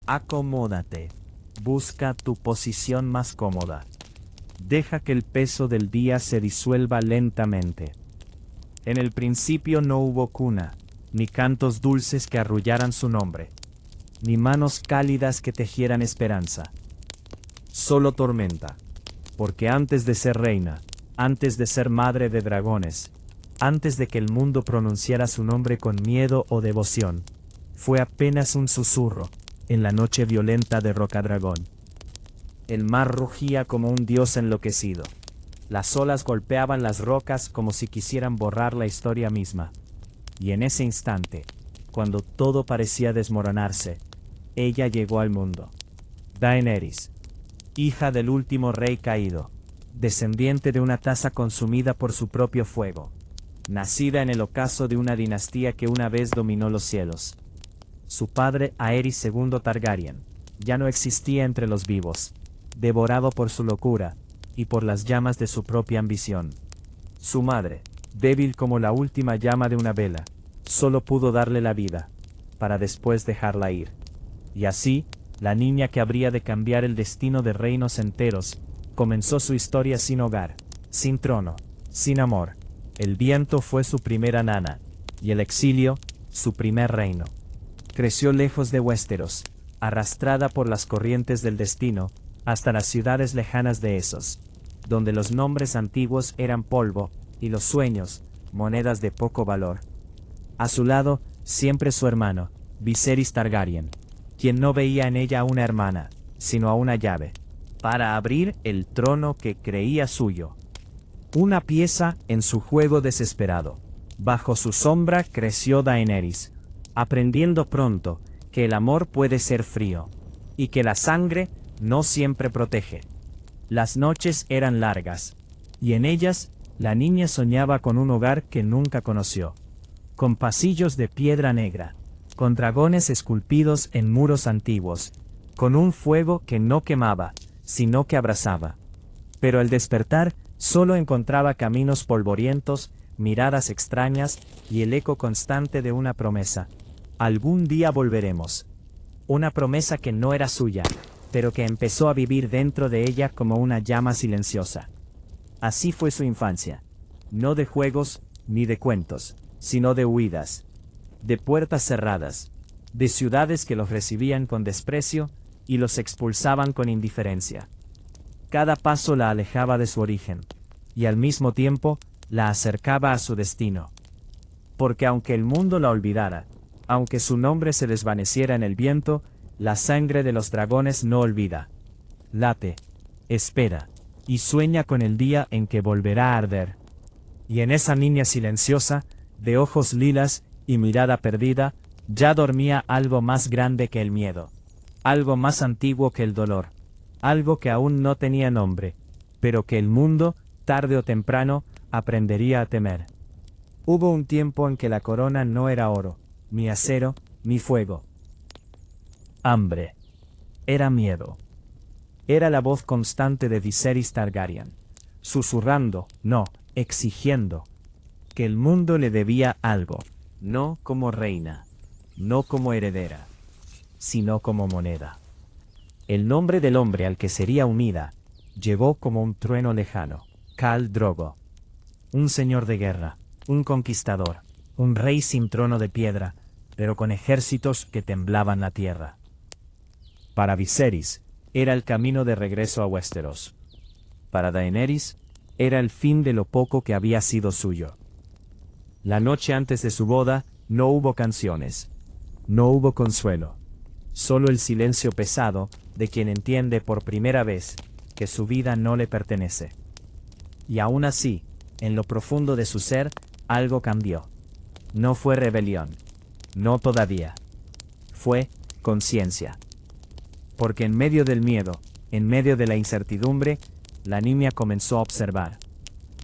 Acomódate. Busca tu posición más cómoda. Deja que el peso del día se disuelva lentamente. En el principio no hubo cuna, ni cantos dulces que arrullaran su nombre, ni manos cálidas que tejieran esperanza. Solo tormenta, porque antes de ser reina, antes de ser madre de dragones, antes de que el mundo pronunciara su nombre con miedo o devoción, fue apenas un susurro, en la noche violenta de Rocadragón. El mar rugía como un dios enloquecido. Las olas golpeaban las rocas como si quisieran borrar la historia misma. Y en ese instante, cuando todo parecía desmoronarse, ella llegó al mundo. Daenerys, hija del último rey caído, descendiente de una taza consumida por su propio fuego, nacida en el ocaso de una dinastía que una vez dominó los cielos. Su padre, Aerys II Targaryen, ya no existía entre los vivos, devorado por su locura y por las llamas de su propia ambición. Su madre, débil como la última llama de una vela, solo pudo darle la vida, para después dejarla ir. Y así, la niña que habría de cambiar el destino de reinos enteros, comenzó su historia sin hogar, sin trono, sin amor. El viento fue su primera nana, y el exilio, su primer reino. Creció lejos de Westeros, arrastrada por las corrientes del destino, hasta las ciudades lejanas de Essos, donde los nombres antiguos eran polvo, y los sueños, monedas de poco valor. A su lado, siempre su hermano, Viserys Targaryen, quien no veía en ella a una hermana, sino a una llave, para abrir el trono que creía suyo. Una pieza en su juego desesperado. Bajo su sombra creció Daenerys, aprendiendo pronto que el amor puede ser frío, y que la sangre no siempre protege. Las noches eran largas, y en ellas, la niña soñaba con un hogar que nunca conoció, con pasillos de piedra negra, con dragones esculpidos en muros antiguos, con un fuego que no quemaba, sino que abrasaba. Pero al despertar, solo encontraba caminos polvorientos, miradas extrañas, y el eco constante de una promesa. Algún día volveremos. Una promesa que no era suya, pero que empezó a vivir dentro de ella como una llama silenciosa. Así fue su infancia. No de juegos, ni de cuentos, sino de huidas, de puertas cerradas, de ciudades que los recibían con desprecio y los expulsaban con indiferencia. Cada paso la alejaba de su origen, y al mismo tiempo, la acercaba a su destino. Porque aunque el mundo la olvidara, aunque su nombre se desvaneciera en el viento, la sangre de los dragones no olvida. Late, espera, y sueña con el día en que volverá a arder. Y en esa niña silenciosa, de ojos lilas y mirada perdida, ya dormía algo más grande que el miedo, algo más antiguo que el dolor, algo que aún no tenía nombre, pero que el mundo, tarde o temprano, aprendería a temer. Hubo un tiempo en que la corona no era oro, ni acero, ni fuego. Hambre. Era miedo. Era la voz constante de Viserys Targaryen, susurrando, no, exigiendo, que el mundo le debía algo, no como reina, no como heredera, sino como moneda. El nombre del hombre al que sería unida, llegó como un trueno lejano, Khal Drogo. Un señor de guerra, un conquistador, un rey sin trono de piedra, pero con ejércitos que temblaban la tierra. Para Viserys, era el camino de regreso a Westeros. Para Daenerys, era el fin de lo poco que había sido suyo. La noche antes de su boda, no hubo canciones. No hubo consuelo. Solo el silencio pesado de quien entiende por primera vez que su vida no le pertenece. Y aún así, en lo profundo de su ser, algo cambió. No fue rebelión. No todavía. Fue conciencia. Porque en medio del miedo, en medio de la incertidumbre, la niña comenzó a observar,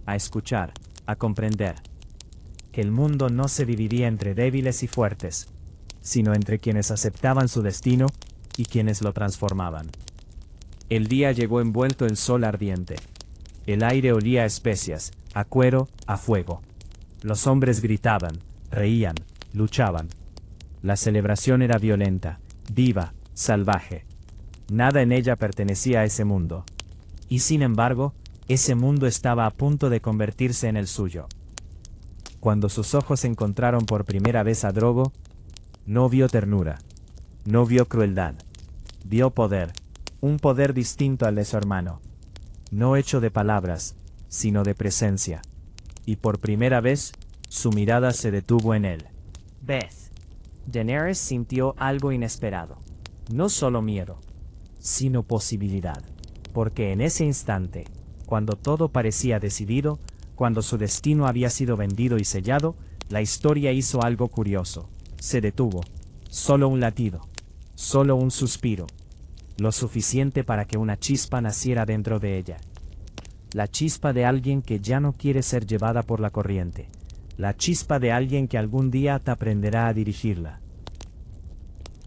a escuchar, a comprender que el mundo no se dividía entre débiles y fuertes, sino entre quienes aceptaban su destino y quienes lo transformaban. El día llegó envuelto en sol ardiente. El aire olía a especias, a cuero, a fuego. Los hombres gritaban, reían, luchaban. La celebración era violenta, viva, salvaje. Nada en ella pertenecía a ese mundo. Y sin embargo, ese mundo estaba a punto de convertirse en el suyo. Cuando sus ojos encontraron por primera vez a Drogo, no vio ternura, no vio crueldad, vio poder, un poder distinto al de su hermano, no hecho de palabras, sino de presencia. Y por primera vez, su mirada se detuvo en él. Beth. Daenerys sintió algo inesperado. No solo miedo, sino posibilidad. Porque en ese instante, cuando todo parecía decidido, cuando su destino había sido vendido y sellado, la historia hizo algo curioso. Se detuvo. Solo un latido. Solo un suspiro. Lo suficiente para que una chispa naciera dentro de ella. La chispa de alguien que ya no quiere ser llevada por la corriente. La chispa de alguien que algún día te aprenderá a dirigirla.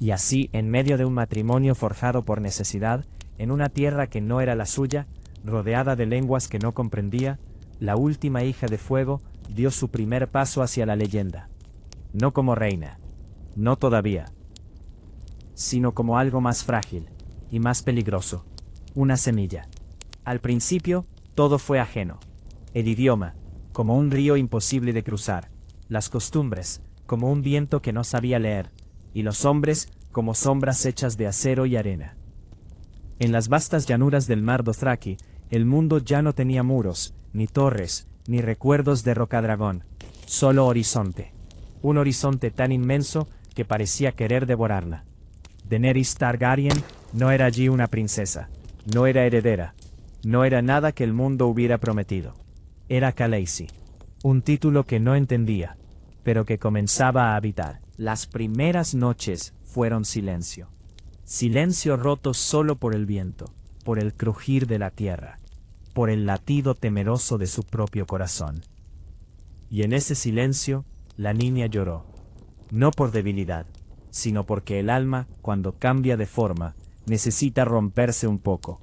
Y así, en medio de un matrimonio forjado por necesidad, en una tierra que no era la suya, rodeada de lenguas que no comprendía, la última hija de fuego dio su primer paso hacia la leyenda. No como reina, no todavía, sino como algo más frágil y más peligroso, una semilla. Al principio, todo fue ajeno. El idioma, como un río imposible de cruzar, las costumbres, como un viento que no sabía leer, y los hombres, como sombras hechas de acero y arena. En las vastas llanuras del mar Dothraki, el mundo ya no tenía muros, ni torres, ni recuerdos de Rocadragón, solo horizonte. Un horizonte tan inmenso que parecía querer devorarla. Daenerys Targaryen no era allí una princesa, no era heredera, no era nada que el mundo hubiera prometido. Era Khaleesi, un título que no entendía, pero que comenzaba a habitar. Las primeras noches fueron silencio. Silencio roto solo por el viento, por el crujir de la tierra, por el latido temeroso de su propio corazón. Y en ese silencio, la niña lloró, no por debilidad, sino porque el alma, cuando cambia de forma, necesita romperse un poco.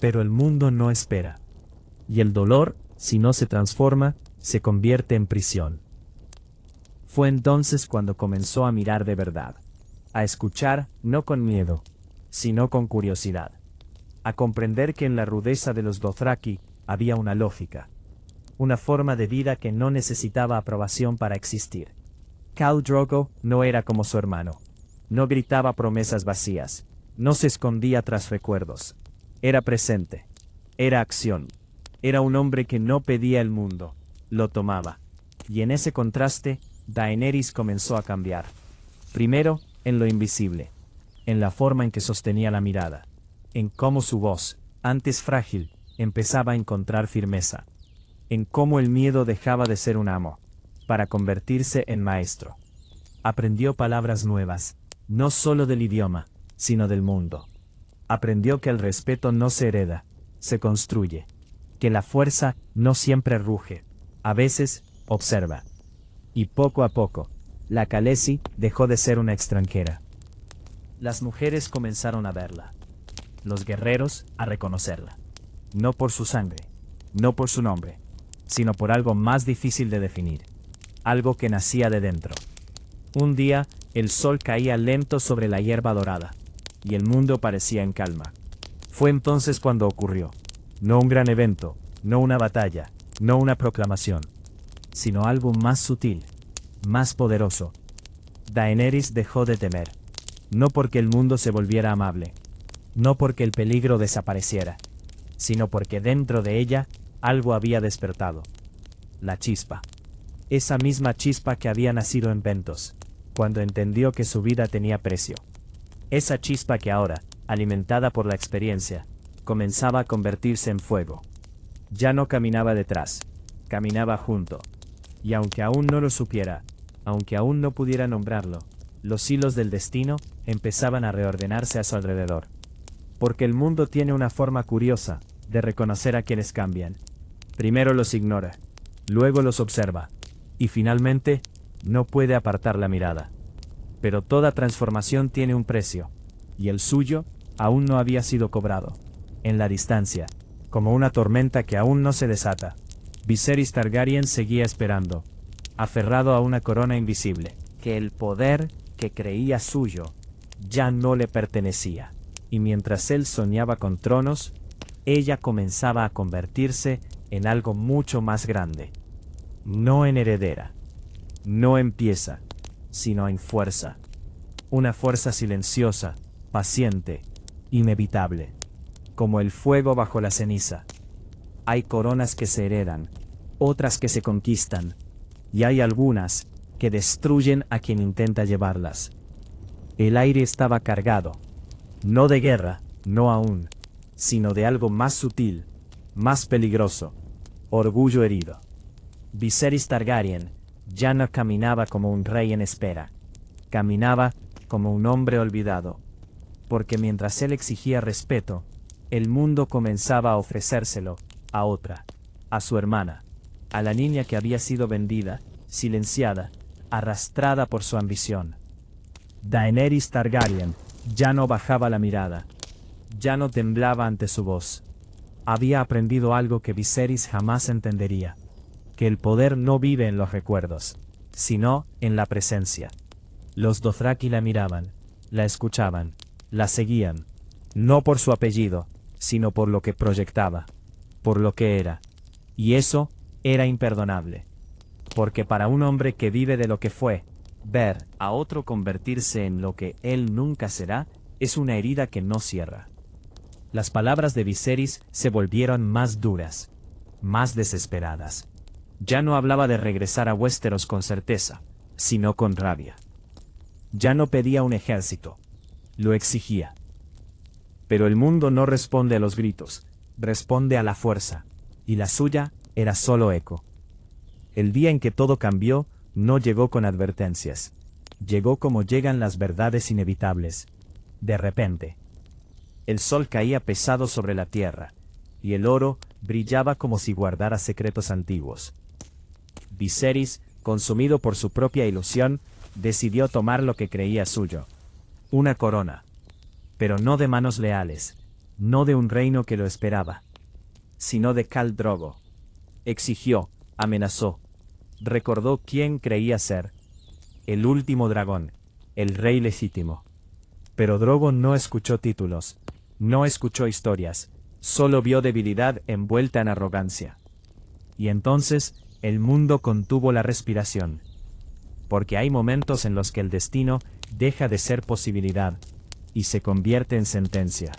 Pero el mundo no espera, y el dolor, si no se transforma, se convierte en prisión. Fue entonces cuando comenzó a mirar de verdad, a escuchar no con miedo, sino con curiosidad, a comprender que en la rudeza de los Dothraki había una lógica, una forma de vida que no necesitaba aprobación para existir. Khal Drogo no era como su hermano, no gritaba promesas vacías, no se escondía tras recuerdos, era presente, era acción, era un hombre que no pedía el mundo, lo tomaba, y en ese contraste, Daenerys comenzó a cambiar. Primero, en lo invisible, en la forma en que sostenía la mirada, en cómo su voz, antes frágil, empezaba a encontrar firmeza, en cómo el miedo dejaba de ser un amo, para convertirse en maestro. Aprendió palabras nuevas, no solo del idioma, sino del mundo. Aprendió que el respeto no se hereda, se construye, que la fuerza no siempre ruge, a veces, observa. Y poco a poco, la Khaleesi dejó de ser una extranjera. Las mujeres comenzaron a verla, los guerreros a reconocerla, no por su sangre, no por su nombre, sino por algo más difícil de definir, algo que nacía de dentro. Un día, el sol caía lento sobre la hierba dorada, y el mundo parecía en calma. Fue entonces cuando ocurrió, no un gran evento, no una batalla, no una proclamación, sino algo más sutil, más poderoso. Daenerys dejó de temer, no porque el mundo se volviera amable, no porque el peligro desapareciera, sino porque dentro de ella algo había despertado. La chispa. Esa misma chispa que había nacido en Pentos, cuando entendió que su vida tenía precio. Esa chispa que ahora, alimentada por la experiencia, comenzaba a convertirse en fuego. Ya no caminaba detrás, caminaba junto. Y aunque aún no lo supiera, aunque aún no pudiera nombrarlo, los hilos del destino empezaban a reordenarse a su alrededor. Porque el mundo tiene una forma curiosa de reconocer a quienes cambian. Primero los ignora, luego los observa, y finalmente, no puede apartar la mirada. Pero toda transformación tiene un precio, y el suyo aún no había sido cobrado. En la distancia, como una tormenta que aún no se desata, Viserys Targaryen seguía esperando, aferrado a una corona invisible, que el poder que creía suyo ya no le pertenecía, y mientras él soñaba con tronos, ella comenzaba a convertirse en algo mucho más grande. No en heredera, no en pieza, sino en fuerza. Una fuerza silenciosa, paciente, inevitable, como el fuego bajo la ceniza. Hay coronas que se heredan, otras que se conquistan, y hay algunas que destruyen a quien intenta llevarlas. El aire estaba cargado, no de guerra, no aún, sino de algo más sutil, más peligroso, orgullo herido. Viserys Targaryen ya no caminaba como un rey en espera, caminaba como un hombre olvidado, porque mientras él exigía respeto, el mundo comenzaba a ofrecérselo a otra, a su hermana, a la niña que había sido vendida, silenciada, arrastrada por su ambición. Daenerys Targaryen ya no bajaba la mirada, ya no temblaba ante su voz. Había aprendido algo que Viserys jamás entendería, que el poder no vive en los recuerdos, sino en la presencia. Los Dothraki la miraban, la escuchaban, la seguían, no por su apellido, sino por lo que proyectaba, por lo que era. Y eso era imperdonable. Porque para un hombre que vive de lo que fue, ver a otro convertirse en lo que él nunca será, es una herida que no cierra. Las palabras de Viserys se volvieron más duras, más desesperadas. Ya no hablaba de regresar a Westeros con certeza, sino con rabia. Ya no pedía un ejército, lo exigía. Pero el mundo no responde a los gritos, responde a la fuerza, y la suya era solo eco. El día en que todo cambió, no llegó con advertencias. Llegó como llegan las verdades inevitables. De repente. El sol caía pesado sobre la tierra, y el oro brillaba como si guardara secretos antiguos. Viserys, consumido por su propia ilusión, decidió tomar lo que creía suyo. Una corona. Pero no de manos leales, no de un reino que lo esperaba, sino de Khal Drogo. Exigió, amenazó, recordó quién creía ser. El último dragón, el rey legítimo. Pero Drogo no escuchó títulos, no escuchó historias, solo vio debilidad envuelta en arrogancia. Y entonces, el mundo contuvo la respiración. Porque hay momentos en los que el destino deja de ser posibilidad y se convierte en sentencia.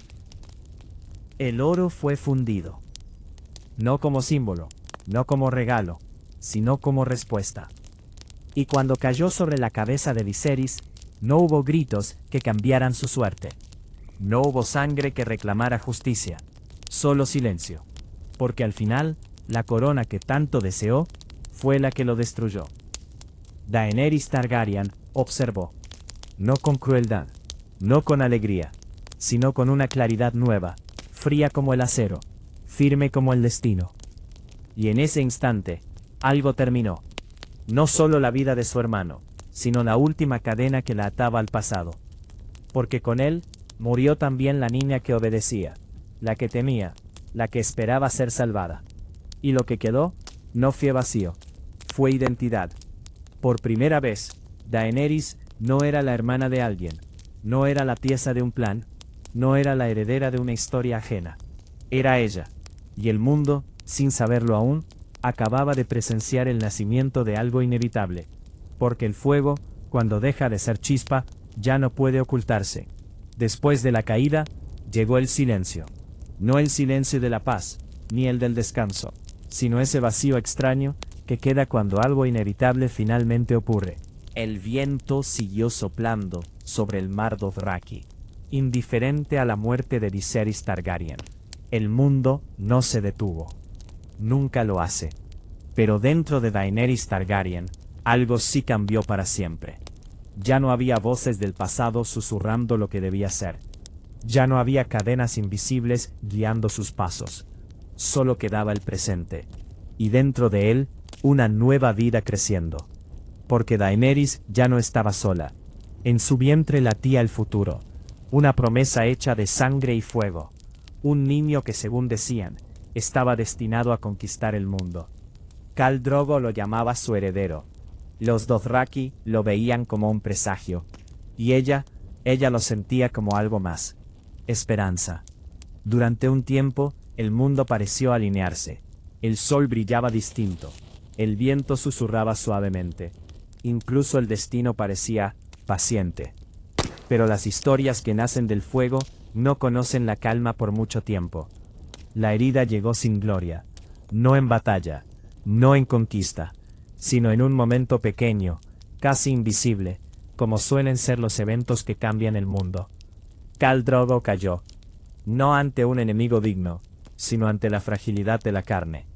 El oro fue fundido. No como símbolo, no como regalo, sino como respuesta. Y cuando cayó sobre la cabeza de Viserys, no hubo gritos que cambiaran su suerte. No hubo sangre que reclamara justicia, solo silencio. Porque al final, la corona que tanto deseó, fue la que lo destruyó. Daenerys Targaryen observó, no con crueldad, no con alegría, sino con una claridad nueva, fría como el acero, firme como el destino. Y en ese instante, algo terminó. No solo la vida de su hermano, sino la última cadena que la ataba al pasado. Porque con él, murió también la niña que obedecía, la que temía, la que esperaba ser salvada. Y lo que quedó, no fue vacío, fue identidad. Por primera vez, Daenerys no era la hermana de alguien, no era la pieza de un plan, no era la heredera de una historia ajena. Era ella, y el mundo, sin saberlo aún, acababa de presenciar el nacimiento de algo inevitable. Porque el fuego, cuando deja de ser chispa, ya no puede ocultarse. Después de la caída, llegó el silencio. No el silencio de la paz, ni el del descanso, sino ese vacío extraño que queda cuando algo inevitable finalmente ocurre. El viento siguió soplando sobre el mar Dothraki, indiferente a la muerte de Viserys Targaryen. El mundo no se detuvo. Nunca lo hace. Pero dentro de Daenerys Targaryen, algo sí cambió para siempre. Ya no había voces del pasado susurrando lo que debía ser. Ya no había cadenas invisibles guiando sus pasos. Solo quedaba el presente. Y dentro de él, una nueva vida creciendo. Porque Daenerys ya no estaba sola. En su vientre latía el futuro. Una promesa hecha de sangre y fuego. Un niño que, según decían, estaba destinado a conquistar el mundo. Khal Drogo lo llamaba su heredero. Los Dothraki lo veían como un presagio. Y ella, Ella lo sentía como algo más. Esperanza. Durante un tiempo, el mundo pareció alinearse. El sol brillaba distinto. El viento susurraba suavemente. Incluso el destino parecía paciente. Pero las historias que nacen del fuego no conocen la calma por mucho tiempo. La herida llegó sin gloria, no en batalla, no en conquista, sino en un momento pequeño, casi invisible, como suelen ser los eventos que cambian el mundo. Khal Drogo cayó, no ante un enemigo digno, sino ante la fragilidad de la carne.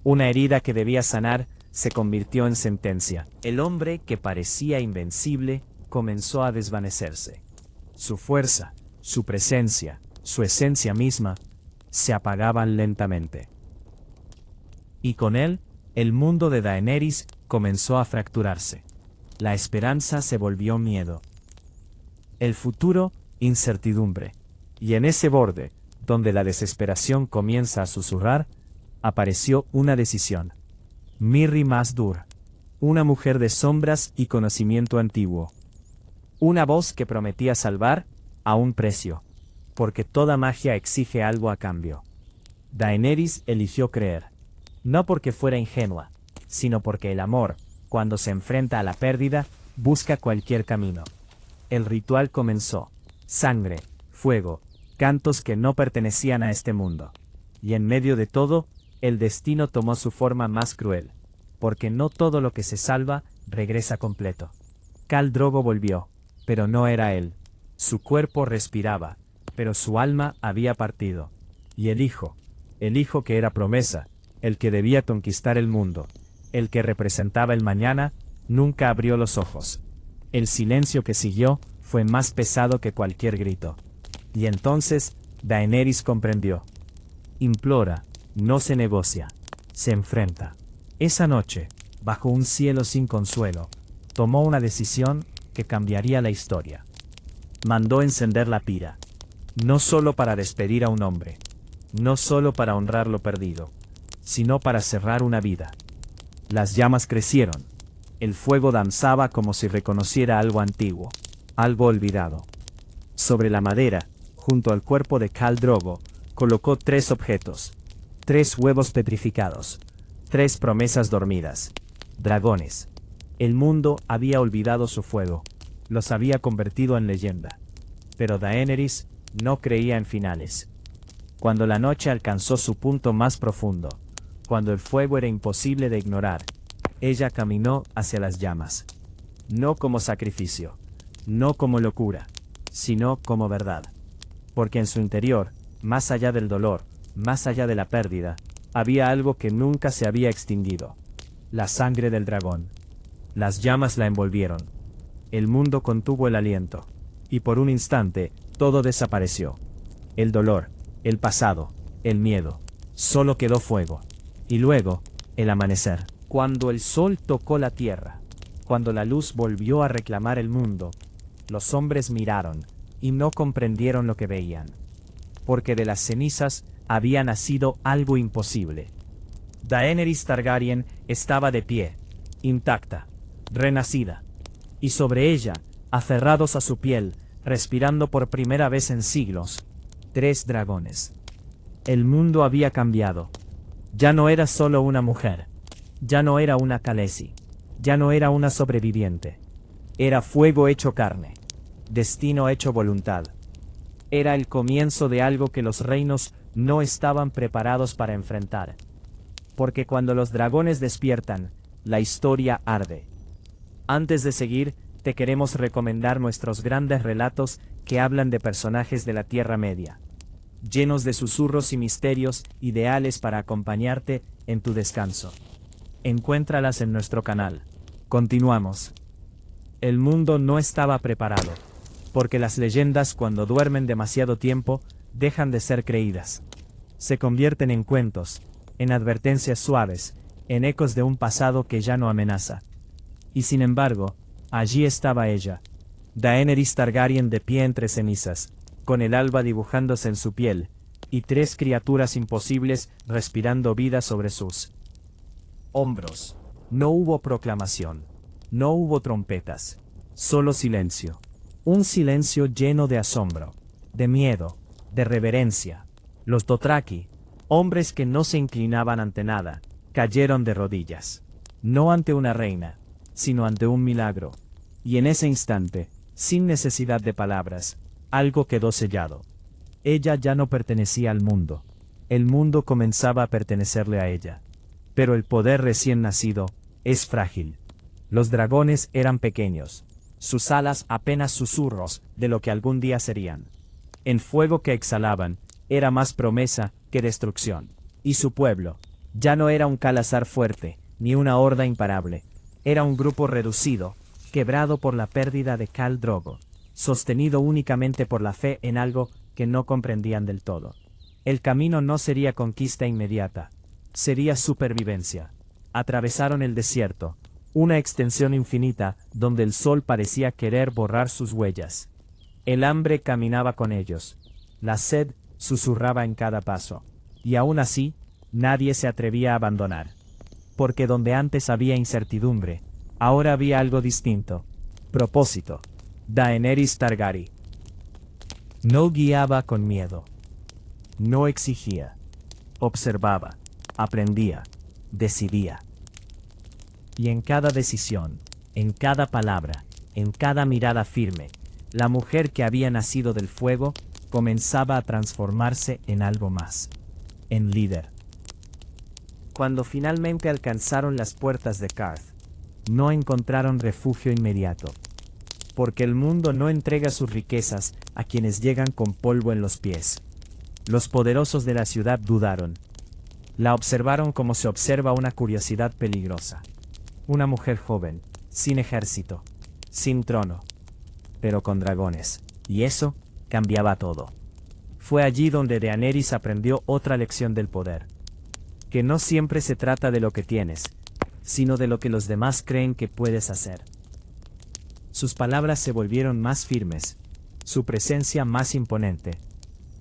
Una herida que debía sanar se convirtió en sentencia. El hombre que parecía invencible comenzó a desvanecerse. Su fuerza, su presencia, su esencia misma, se apagaban lentamente. Y con él, el mundo de Daenerys comenzó a fracturarse. La esperanza se volvió miedo. El futuro, incertidumbre. Y en ese borde, donde la desesperación comienza a susurrar, apareció una decisión. Mirri Maz-Dur, una mujer de sombras y conocimiento antiguo. Una voz que prometía salvar a un precio, porque toda magia exige algo a cambio. Daenerys eligió creer, no porque fuera ingenua, sino porque el amor, cuando se enfrenta a la pérdida, busca cualquier camino. El ritual comenzó. Sangre, fuego, cantos que no pertenecían a este mundo. Y en medio de todo, el destino tomó su forma más cruel, porque no todo lo que se salva regresa completo. Khal Drogo volvió, pero no era él. Su cuerpo respiraba, pero su alma había partido. Y el hijo que era promesa, el que debía conquistar el mundo, el que representaba el mañana, nunca abrió los ojos. El silencio que siguió fue más pesado que cualquier grito. Y entonces, Daenerys comprendió. Implora, no se negocia, se enfrenta. Esa noche, bajo un cielo sin consuelo, tomó una decisión que cambiaría la historia. Mandó encender la pira, no solo para despedir a un hombre, no solo para honrar lo perdido, sino para cerrar una vida. Las llamas crecieron, el fuego danzaba como si reconociera algo antiguo, algo olvidado. Sobre la madera, junto al cuerpo de Khal Drogo, colocó 3 objetos, 3 huevos petrificados, 3 promesas dormidas, dragones. El mundo había olvidado su fuego, los había convertido en leyenda. Pero Daenerys no creía en finales. Cuando la noche alcanzó su punto más profundo, cuando el fuego era imposible de ignorar, ella caminó hacia las llamas. No como sacrificio, no como locura, sino como verdad. Porque en su interior, más allá del dolor, más allá de la pérdida, había algo que nunca se había extinguido. La sangre del dragón. Las llamas la envolvieron. El mundo contuvo el aliento. Y por un instante, todo desapareció. El dolor, el pasado, el miedo. Solo quedó fuego. Y luego, el amanecer. Cuando el sol tocó la tierra, cuando la luz volvió a reclamar el mundo, los hombres miraron, y no comprendieron lo que veían. Porque de las cenizas había nacido algo imposible. Daenerys Targaryen estaba de pie, intacta, renacida. Y sobre ella, aferrados a su piel, respirando por primera vez en siglos, 3 dragones. El mundo había cambiado. Ya no era solo una mujer. Ya no era una Khaleesi. Ya no era una sobreviviente. Era fuego hecho carne. Destino hecho voluntad. Era el comienzo de algo que los reinos no estaban preparados para enfrentar. Porque cuando los dragones despiertan, la historia arde. Antes de seguir, te queremos recomendar nuestros grandes relatos que hablan de personajes de la Tierra Media, llenos de susurros y misterios ideales para acompañarte en tu descanso. Encuéntralas en nuestro canal. Continuamos. El mundo no estaba preparado, porque las leyendas cuando duermen demasiado tiempo dejan de ser creídas. Se convierten en cuentos, en advertencias suaves, en ecos de un pasado que ya no amenaza. Y sin embargo, allí estaba ella, Daenerys Targaryen de pie entre cenizas, con el alba dibujándose en su piel, y 3 criaturas imposibles respirando vida sobre sus hombros. No hubo proclamación, no hubo trompetas, solo silencio. Un silencio lleno de asombro, de miedo, de reverencia. Los Dothraki, hombres que no se inclinaban ante nada, cayeron de rodillas. No ante una reina, sino ante un milagro. Y en ese instante, sin necesidad de palabras, algo quedó sellado. Ella ya no pertenecía al mundo. El mundo comenzaba a pertenecerle a ella. Pero el poder recién nacido es frágil. Los dragones eran pequeños. Sus alas apenas susurros de lo que algún día serían. El fuego que exhalaban era más promesa que destrucción. Y su pueblo ya no era un Khalasar fuerte, ni una horda imparable. Era un grupo reducido, quebrado por la pérdida de Khal Drogo, sostenido únicamente por la fe en algo que no comprendían del todo. El camino no sería conquista inmediata, sería supervivencia. Atravesaron el desierto, una extensión infinita donde el sol parecía querer borrar sus huellas. El hambre caminaba con ellos, la sed susurraba en cada paso, y aún así, nadie se atrevía a abandonar. Porque donde antes había incertidumbre, ahora había algo distinto. Propósito. Daenerys Targaryen. No guiaba con miedo. No exigía. Observaba. Aprendía. Decidía. Y en cada decisión, en cada palabra, en cada mirada firme, la mujer que había nacido del fuego comenzaba a transformarse en algo más. En líder. Cuando finalmente alcanzaron las puertas de Qarth, no encontraron refugio inmediato. Porque el mundo no entrega sus riquezas a quienes llegan con polvo en los pies. Los poderosos de la ciudad dudaron. La observaron como se observa una curiosidad peligrosa. Una mujer joven, sin ejército, sin trono, pero con dragones. Y eso cambiaba todo. Fue allí donde Daenerys aprendió otra lección del poder. Que no siempre se trata de lo que tienes, sino de lo que los demás creen que puedes hacer. Sus palabras se volvieron más firmes, su presencia más imponente.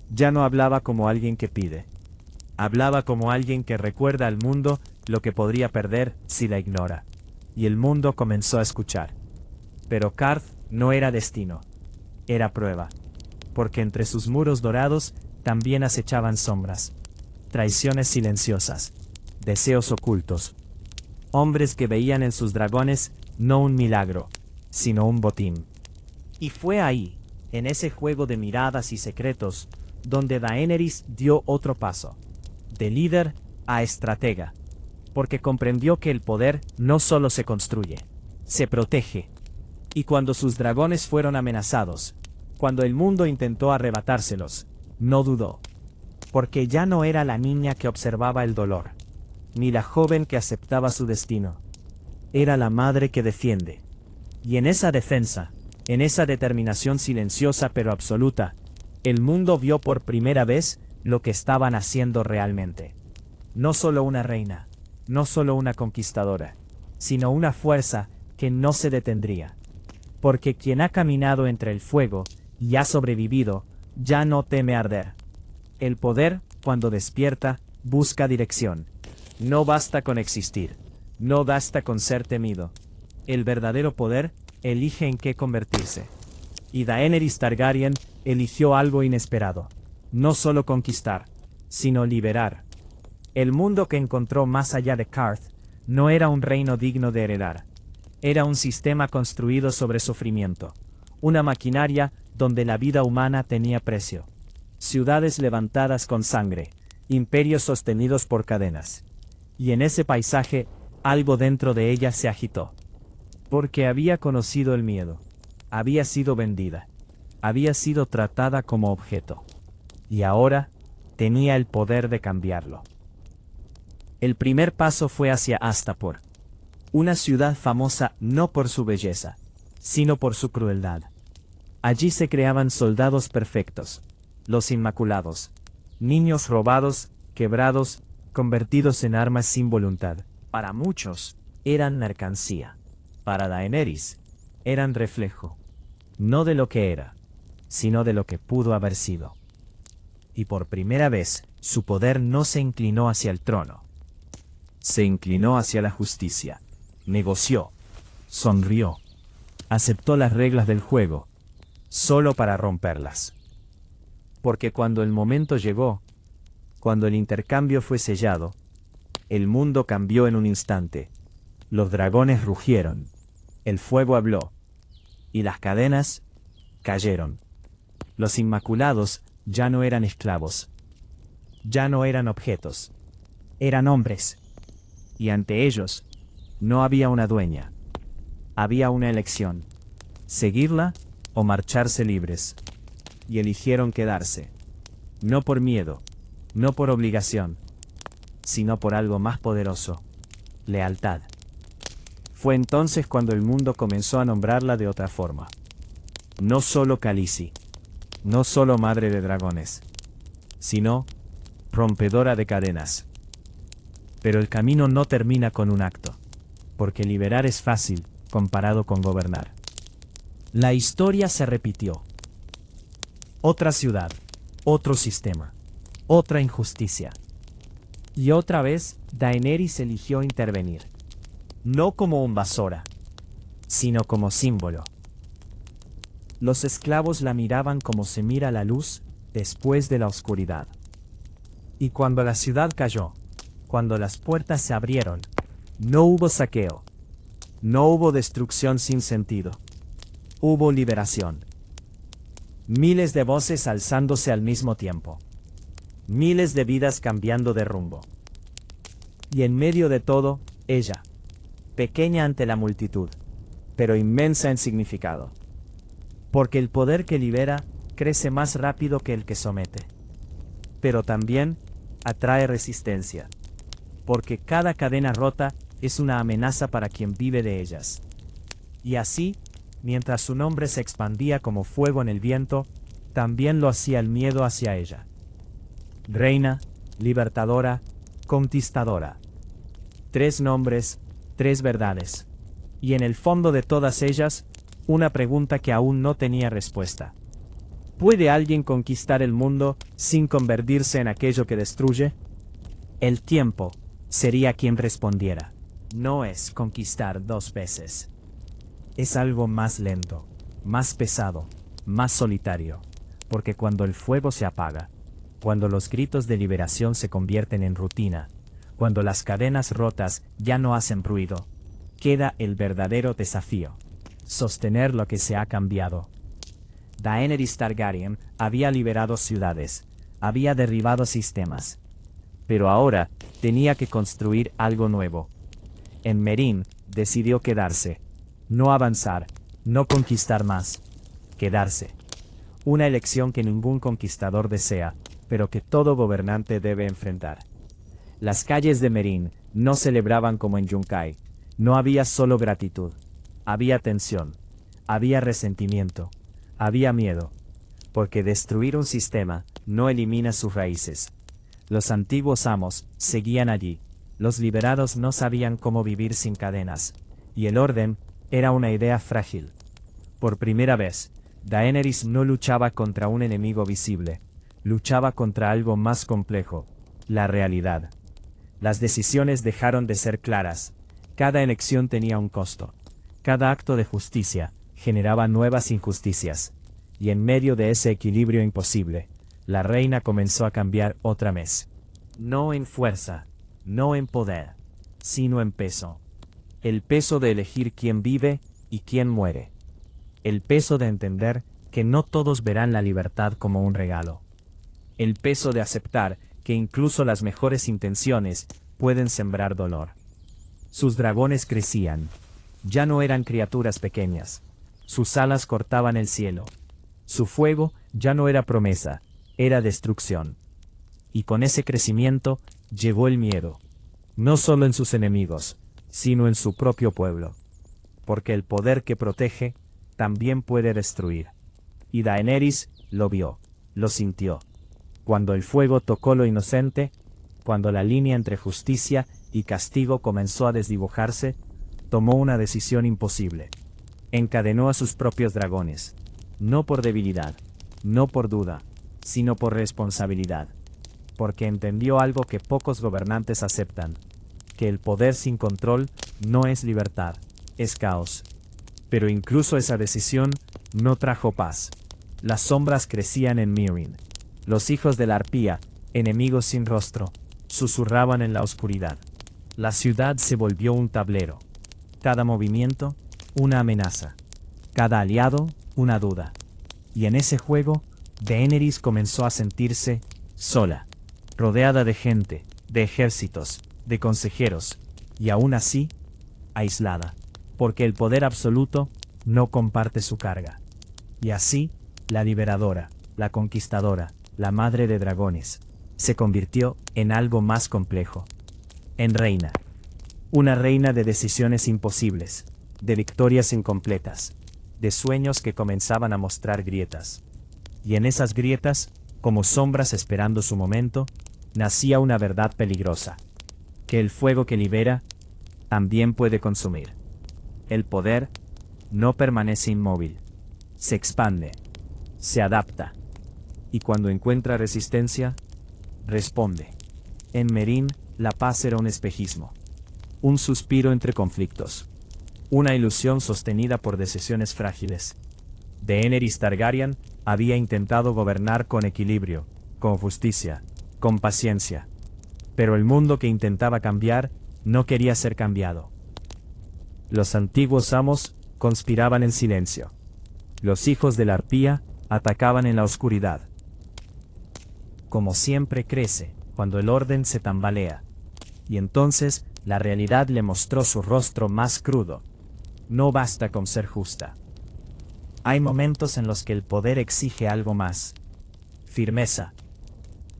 Ya no hablaba como alguien que pide. Hablaba como alguien que recuerda al mundo lo que podría perder si la ignora. Y el mundo comenzó a escuchar. Pero Qarth no era destino. Era prueba. Porque entre sus muros dorados también acechaban sombras. Traiciones silenciosas. Deseos ocultos. Hombres que veían en sus dragones no un milagro, sino un botín. Y fue ahí, en ese juego de miradas y secretos, donde Daenerys dio otro paso. De líder a estratega. Porque comprendió que el poder no solo se construye, se protege. Y cuando sus dragones fueron amenazados, cuando el mundo intentó arrebatárselos, no dudó. Porque ya no era la niña que observaba el dolor, ni la joven que aceptaba su destino. Era la madre que defiende. Y en esa defensa, en esa determinación silenciosa pero absoluta, el mundo vio por primera vez lo que estaban haciendo realmente. No solo una reina, no solo una conquistadora, sino una fuerza que no se detendría. Porque quien ha caminado entre el fuego y ha sobrevivido, ya no teme arder. El poder, cuando despierta, busca dirección. No basta con existir, no basta con ser temido. El verdadero poder elige en qué convertirse. Y Daenerys Targaryen eligió algo inesperado. No solo conquistar, sino liberar. El mundo que encontró más allá de Qarth no era un reino digno de heredar. Era un sistema construido sobre sufrimiento. Una maquinaria donde la vida humana tenía precio. Ciudades levantadas con sangre, imperios sostenidos por cadenas. Y en ese paisaje, algo dentro de ella se agitó. Porque había conocido el miedo. Había sido vendida. Había sido tratada como objeto. Y ahora, tenía el poder de cambiarlo. El primer paso fue hacia Astapor. Una ciudad famosa no por su belleza, sino por su crueldad. Allí se creaban soldados perfectos, los Inmaculados, niños robados, quebrados, convertidos en armas sin voluntad. Para muchos, eran mercancía. Para Daenerys, eran reflejo, no de lo que era, sino de lo que pudo haber sido. Y por primera vez, su poder no se inclinó hacia el trono. Se inclinó hacia la justicia. Negoció. Sonrió. Aceptó las reglas del juego. solo para romperlas. Porque cuando el momento llegó, cuando el intercambio fue sellado, el mundo cambió en un instante. Los dragones rugieron, el fuego habló, y las cadenas cayeron. Los Inmaculados ya no eran esclavos, ya no eran objetos, eran hombres. Y ante ellos, no había una dueña, había una elección, seguirla o marcharse libres. Y eligieron quedarse, no por miedo, no por obligación, sino por algo más poderoso, lealtad. Fue entonces cuando el mundo comenzó a nombrarla de otra forma. No solo Khaleesi, no solo madre de dragones, sino rompedora de cadenas. Pero el camino no termina con un acto, porque liberar es fácil comparado con gobernar. La historia se repitió. Otra ciudad, otro sistema, otra injusticia. Y otra vez, Daenerys eligió intervenir. No como invasora, Sino como símbolo. Los esclavos la miraban como se mira la luz después de la oscuridad. Y cuando la ciudad cayó, cuando las puertas se abrieron, no hubo saqueo, no hubo destrucción sin sentido. Hubo liberación. Miles de voces alzándose al mismo tiempo. Miles de vidas cambiando de rumbo. Y en medio de todo, ella, pequeña ante la multitud, pero inmensa en significado. Porque el poder que libera crece más rápido que el que somete. Pero también atrae resistencia. Porque cada cadena rota es una amenaza para quien vive de ellas. Y así, mientras su nombre se expandía como fuego en el viento, también lo hacía el miedo hacia ella. Reina, libertadora, conquistadora. 3 nombres, 3 verdades. Y en el fondo de todas ellas, una pregunta que aún no tenía respuesta. ¿Puede alguien conquistar el mundo sin convertirse en aquello que destruye? El tiempo sería quien respondiera. No es conquistar 2 veces. Es algo más lento, más pesado, más solitario, porque cuando el fuego se apaga, cuando los gritos de liberación se convierten en rutina, cuando las cadenas rotas ya no hacen ruido, queda el verdadero desafío: sostener lo que se ha cambiado. Daenerys Targaryen había liberado ciudades, había derribado sistemas, pero ahora tenía que construir algo nuevo. En Meereen decidió quedarse. No avanzar, no conquistar más, quedarse. Una elección que ningún conquistador desea, pero que todo gobernante debe enfrentar. Las calles de Meereen no celebraban como en Yunkai. No había solo gratitud, había tensión, había resentimiento, había miedo, porque destruir un sistema no elimina sus raíces. Los antiguos amos seguían allí, los liberados no sabían cómo vivir sin cadenas, y el orden era una idea frágil. Por primera vez, Daenerys no luchaba contra un enemigo visible, luchaba contra algo más complejo, la realidad. Las decisiones dejaron de ser claras, cada elección tenía un costo, cada acto de justicia generaba nuevas injusticias, y en medio de ese equilibrio imposible, la reina comenzó a cambiar otra vez. No en fuerza, no en poder, sino en peso. El peso de elegir quién vive y quién muere. El peso de entender que no todos verán la libertad como un regalo. El peso de aceptar que incluso las mejores intenciones pueden sembrar dolor. Sus dragones crecían. Ya no eran criaturas pequeñas. Sus alas cortaban el cielo. Su fuego ya no era promesa, era destrucción. Y con ese crecimiento llegó el miedo. No solo en sus enemigos, sino en su propio pueblo. Porque el poder que protege también puede destruir. Y Daenerys lo vio, lo sintió. Cuando el fuego tocó lo inocente, cuando la línea entre justicia y castigo comenzó a desdibujarse, tomó una decisión imposible. Encadenó a sus propios dragones, no por debilidad, no por duda, sino por responsabilidad. Porque entendió algo que pocos gobernantes aceptan, que el poder sin control no es libertad, es caos. Pero incluso esa decisión no trajo paz. Las sombras crecían en Meereen. Los hijos de la arpía, enemigos sin rostro, susurraban en la oscuridad. La ciudad se volvió un tablero. Cada movimiento, una amenaza. Cada aliado, una duda. Y en ese juego, Daenerys comenzó a sentirse sola, rodeada de gente, de ejércitos, de consejeros, y aún así, aislada, porque el poder absoluto no comparte su carga. Y así, la liberadora, la conquistadora, la madre de dragones, se convirtió en algo más complejo. En reina. Una reina de decisiones imposibles, de victorias incompletas, de sueños que comenzaban a mostrar grietas. Y en esas grietas, como sombras esperando su momento, nacía una verdad peligrosa. Que el fuego que libera, también puede consumir. El poder no permanece inmóvil. Se expande. Se adapta. Y cuando encuentra resistencia, responde. En Meereen, la paz era un espejismo. Un suspiro entre conflictos. Una ilusión sostenida por decisiones frágiles. Daenerys Targaryen había intentado gobernar con equilibrio, con justicia, con paciencia. Pero el mundo que intentaba cambiar no quería ser cambiado. Los antiguos amos conspiraban en silencio. Los hijos de la arpía atacaban en la oscuridad. Como siempre crece, cuando el orden se tambalea. Y entonces, la realidad le mostró su rostro más crudo. No basta con ser justa. Hay momentos en los que el poder exige algo más. Firmeza.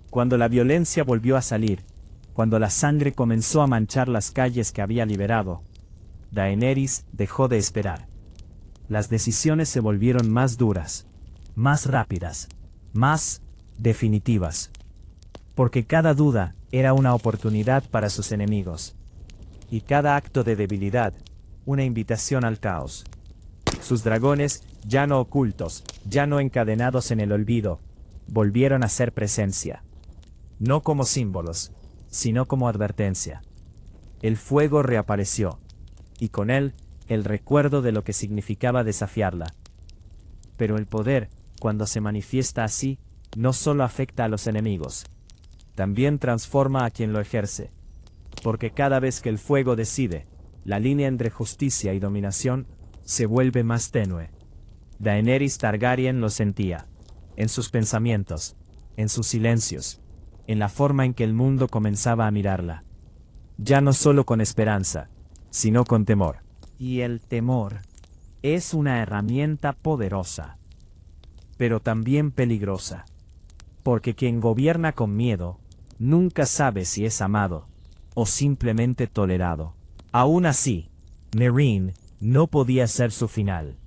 Cuando la violencia volvió a salir, cuando la sangre comenzó a manchar las calles que había liberado, Daenerys dejó de esperar. Las decisiones se volvieron más duras, más rápidas, más definitivas. Porque cada duda era una oportunidad para sus enemigos. Y cada acto de debilidad, una invitación al caos. Sus dragones, ya no ocultos, ya no encadenados en el olvido, volvieron a ser presencia. No como símbolos, sino como advertencia. El fuego reapareció, y con él, el recuerdo de lo que significaba desafiarla. Pero el poder, cuando se manifiesta así, no solo afecta a los enemigos, también transforma a quien lo ejerce. Porque cada vez que el fuego decide, la línea entre justicia y dominación se vuelve más tenue. Daenerys Targaryen lo sentía, en sus pensamientos, en sus silencios, en la forma en que el mundo comenzaba a mirarla. Ya no solo con esperanza, sino con temor. Y el temor es una herramienta poderosa, pero también peligrosa. Porque quien gobierna con miedo, nunca sabe si es amado, o simplemente tolerado. Aún así, Meereen no podía ser su final.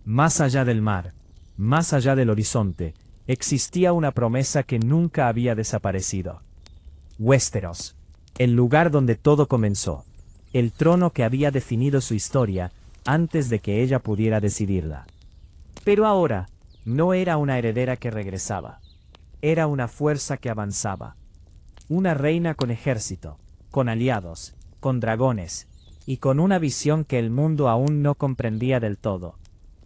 Más allá del mar, más allá del horizonte, existía una promesa que nunca había desaparecido. Westeros, el lugar donde todo comenzó, el trono que había definido su historia antes de que ella pudiera decidirla. Pero ahora, no era una heredera que regresaba, era una fuerza que avanzaba. Una reina con ejército, con aliados, con dragones, y con una visión que el mundo aún no comprendía del todo.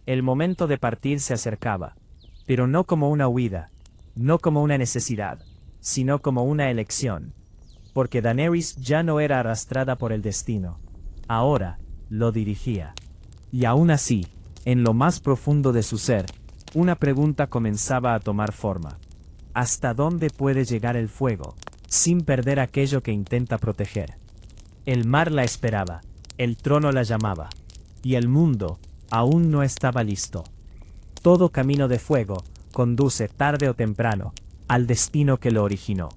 El momento de partir se acercaba, pero no como una huida, no como una necesidad, sino como una elección. Porque Daenerys ya no era arrastrada por el destino, ahora lo dirigía. Y aún así, en lo más profundo de su ser, una pregunta comenzaba a tomar forma. ¿Hasta dónde puede llegar el fuego, sin perder aquello que intenta proteger? El mar la esperaba, el trono la llamaba, y el mundo aún no estaba listo. Todo camino de fuego conduce tarde o temprano al destino que lo originó.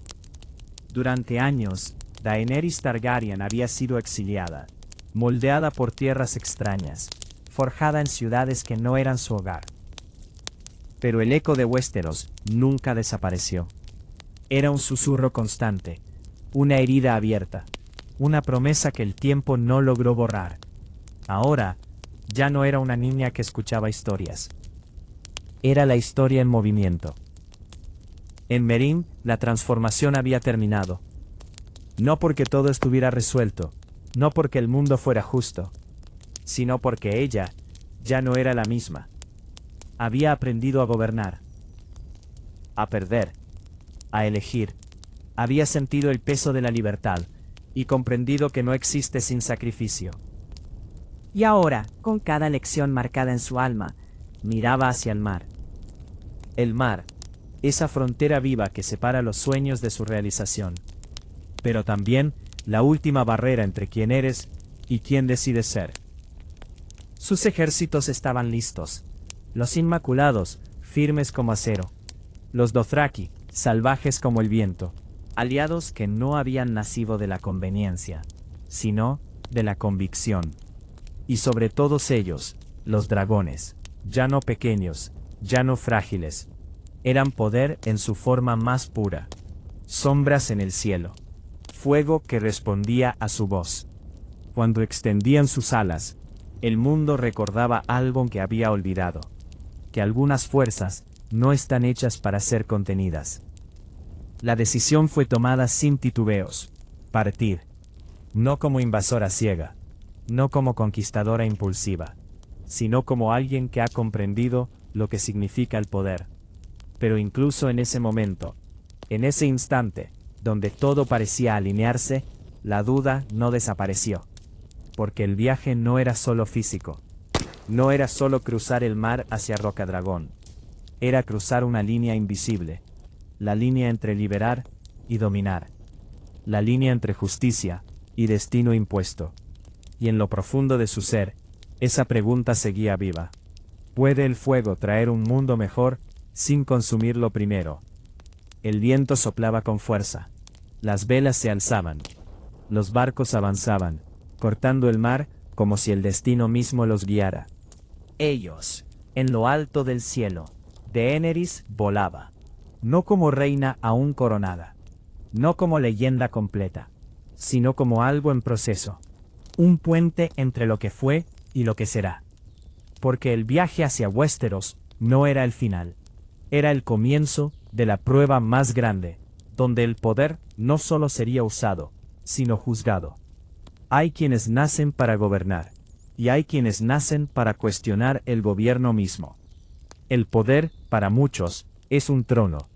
Durante años, Daenerys Targaryen había sido exiliada, moldeada por tierras extrañas, forjada en ciudades que no eran su hogar. Pero el eco de Westeros nunca desapareció. Era un susurro constante, una herida abierta, una promesa que el tiempo no logró borrar. Ahora, ya no era una niña que escuchaba historias. Era la historia en movimiento. En Meereen, la transformación había terminado. No porque todo estuviera resuelto, no porque el mundo fuera justo, sino porque ella ya no era la misma. Había aprendido a gobernar, a perder, a elegir. Había sentido el peso de la libertad y comprendido que no existe sin sacrificio. Y ahora, con cada lección marcada en su alma, miraba hacia el mar. El mar, esa frontera viva que separa los sueños de su realización. Pero también la última barrera entre quién eres y quién decides ser. Sus ejércitos estaban listos. Los Inmaculados, firmes como acero. Los Dothraki, salvajes como el viento. Aliados que no habían nacido de la conveniencia, sino de la convicción. Y sobre todos ellos, los dragones, ya no pequeños, ya no frágiles. Eran poder en su forma más pura. Sombras en el cielo. Fuego que respondía a su voz. Cuando extendían sus alas, el mundo recordaba algo que había olvidado. Que algunas fuerzas no están hechas para ser contenidas. La decisión fue tomada sin titubeos. Partir. No como invasora ciega. No como conquistadora impulsiva. Sino como alguien que ha comprendido lo que significa el poder. Pero incluso en ese momento, en ese instante, donde todo parecía alinearse, la duda no desapareció. Porque el viaje no era solo físico. No era solo cruzar el mar hacia Rocadragón. Era cruzar una línea invisible. La línea entre liberar y dominar. La línea entre justicia y destino impuesto. Y en lo profundo de su ser, esa pregunta seguía viva. ¿Puede el fuego traer un mundo mejor sin consumirlo primero? El viento soplaba con fuerza. Las velas se alzaban. Los barcos avanzaban, cortando el mar como si el destino mismo los guiara. Ellos, en lo alto del cielo, Daenerys volaba. No como reina aún coronada. No como leyenda completa. Sino como algo en proceso. Un puente entre lo que fue y lo que será. Porque el viaje hacia Westeros no era el final. Era el comienzo de la prueba más grande, donde el poder no solo sería usado, sino juzgado. Hay quienes nacen para gobernar, y hay quienes nacen para cuestionar el gobierno mismo. El poder, para muchos, es un trono.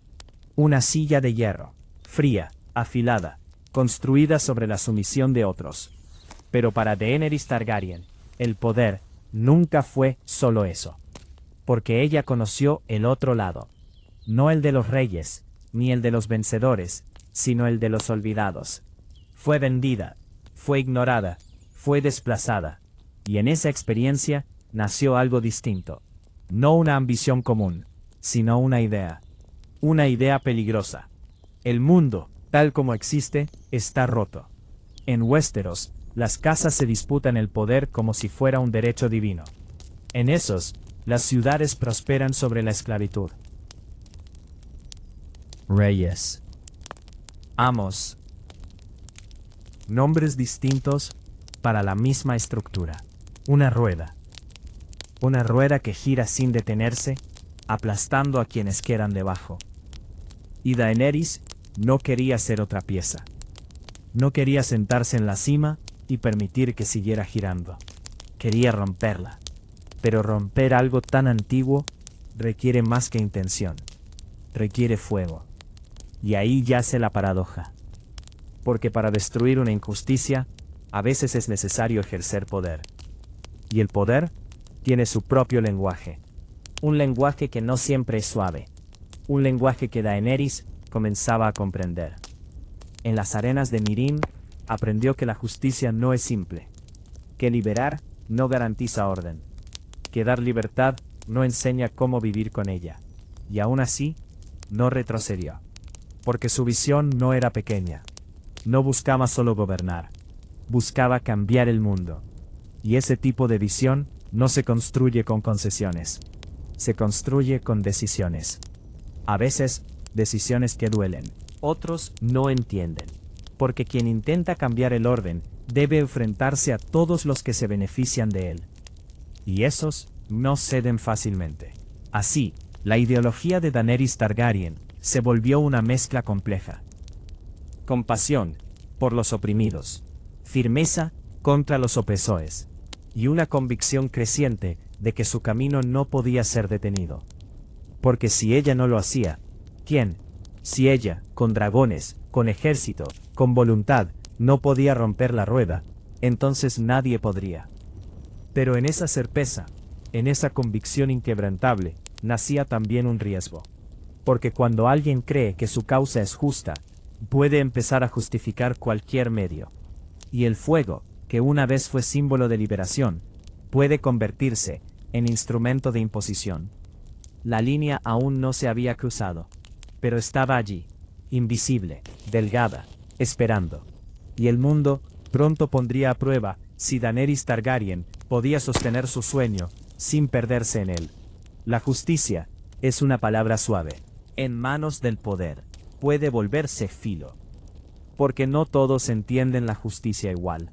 Una silla de hierro, fría, afilada, construida sobre la sumisión de otros. Pero para Daenerys Targaryen, el poder nunca fue solo eso. Porque ella conoció el otro lado. No el de los reyes, ni el de los vencedores, sino el de los olvidados. Fue vendida, fue ignorada, fue desplazada. Y en esa experiencia nació algo distinto. No una ambición común, sino una idea. Una idea peligrosa. El mundo, tal como existe, está roto. En Westeros, las casas se disputan el poder como si fuera un derecho divino. En esos, las ciudades prosperan sobre la esclavitud. Reyes. Amos. Nombres distintos para la misma estructura. Una rueda. Una rueda que gira sin detenerse, aplastando a quienes quedan debajo. Y Daenerys no quería ser otra pieza. No quería sentarse en la cima y permitir que siguiera girando. Quería romperla. Pero romper algo tan antiguo requiere más que intención. Requiere fuego. Y ahí yace la paradoja. Porque para destruir una injusticia, a veces es necesario ejercer poder. Y el poder tiene su propio lenguaje. Un lenguaje que no siempre es suave. Un lenguaje que Daenerys comenzaba a comprender. En las arenas de Meereen, aprendió que la justicia no es simple. Que liberar no garantiza orden. Que dar libertad no enseña cómo vivir con ella. Y aún así, no retrocedió. Porque su visión no era pequeña. No buscaba solo gobernar. Buscaba cambiar el mundo. Y ese tipo de visión no se construye con concesiones. Se construye con decisiones. A veces, decisiones que duelen. Otros no entienden. Porque quien intenta cambiar el orden debe enfrentarse a todos los que se benefician de él. Y esos no ceden fácilmente. Así, la ideología de Daenerys Targaryen se volvió una mezcla compleja. Compasión por los oprimidos. Firmeza contra los opresores. Y una convicción creciente de que su camino no podía ser detenido. Porque si ella no lo hacía, ¿quién? Si ella, con dragones, con ejército, con voluntad, no podía romper la rueda, entonces nadie podría. Pero en esa certeza, en esa convicción inquebrantable, nacía también un riesgo. Porque cuando alguien cree que su causa es justa, puede empezar a justificar cualquier medio. Y el fuego, que una vez fue símbolo de liberación, puede convertirse en instrumento de imposición. La línea aún no se había cruzado, pero estaba allí, invisible, delgada, esperando. Y el mundo pronto pondría a prueba si Daenerys Targaryen podía sostener su sueño sin perderse en él. La justicia es una palabra suave. En manos del poder puede volverse filo. Porque no todos entienden la justicia igual.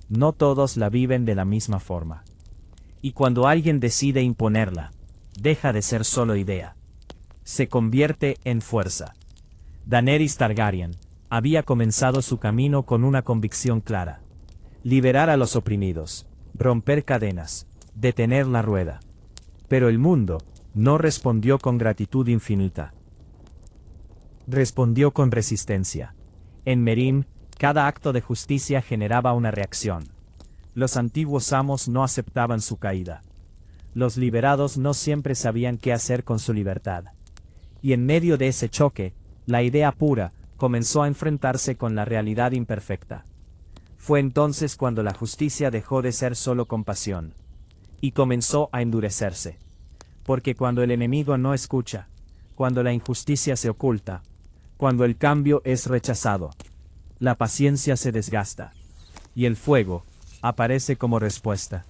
No todos la viven de la misma forma. Y cuando alguien decide imponerla, deja de ser solo idea. Se convierte en fuerza. Daenerys Targaryen había comenzado su camino con una convicción clara. Liberar a los oprimidos, romper cadenas, detener la rueda. Pero el mundo no respondió con gratitud infinita. Respondió con resistencia. En Meereen, cada acto de justicia generaba una reacción. Los antiguos amos no aceptaban su caída. Los liberados no siempre sabían qué hacer con su libertad. Y en medio de ese choque, la idea pura comenzó a enfrentarse con la realidad imperfecta. Fue entonces cuando la justicia dejó de ser solo compasión. Y comenzó a endurecerse. Porque cuando el enemigo no escucha, cuando la injusticia se oculta, cuando el cambio es rechazado, la paciencia se desgasta. Y el fuego aparece como respuesta.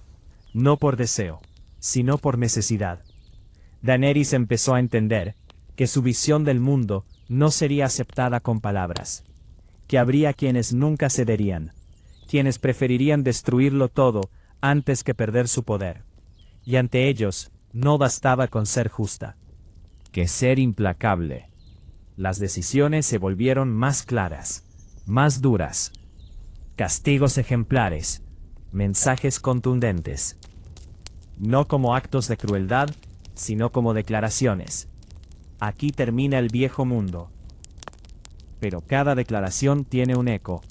No por deseo, sino por necesidad. Daenerys empezó a entender que su visión del mundo no sería aceptada con palabras. Que habría quienes nunca cederían. Quienes preferirían destruirlo todo antes que perder su poder. Y ante ellos, no bastaba con ser justa. Que ser implacable. Las decisiones se volvieron más claras, más duras. Castigos ejemplares, mensajes contundentes. No como actos de crueldad, sino como declaraciones. Aquí termina el viejo mundo. Pero cada declaración tiene un eco,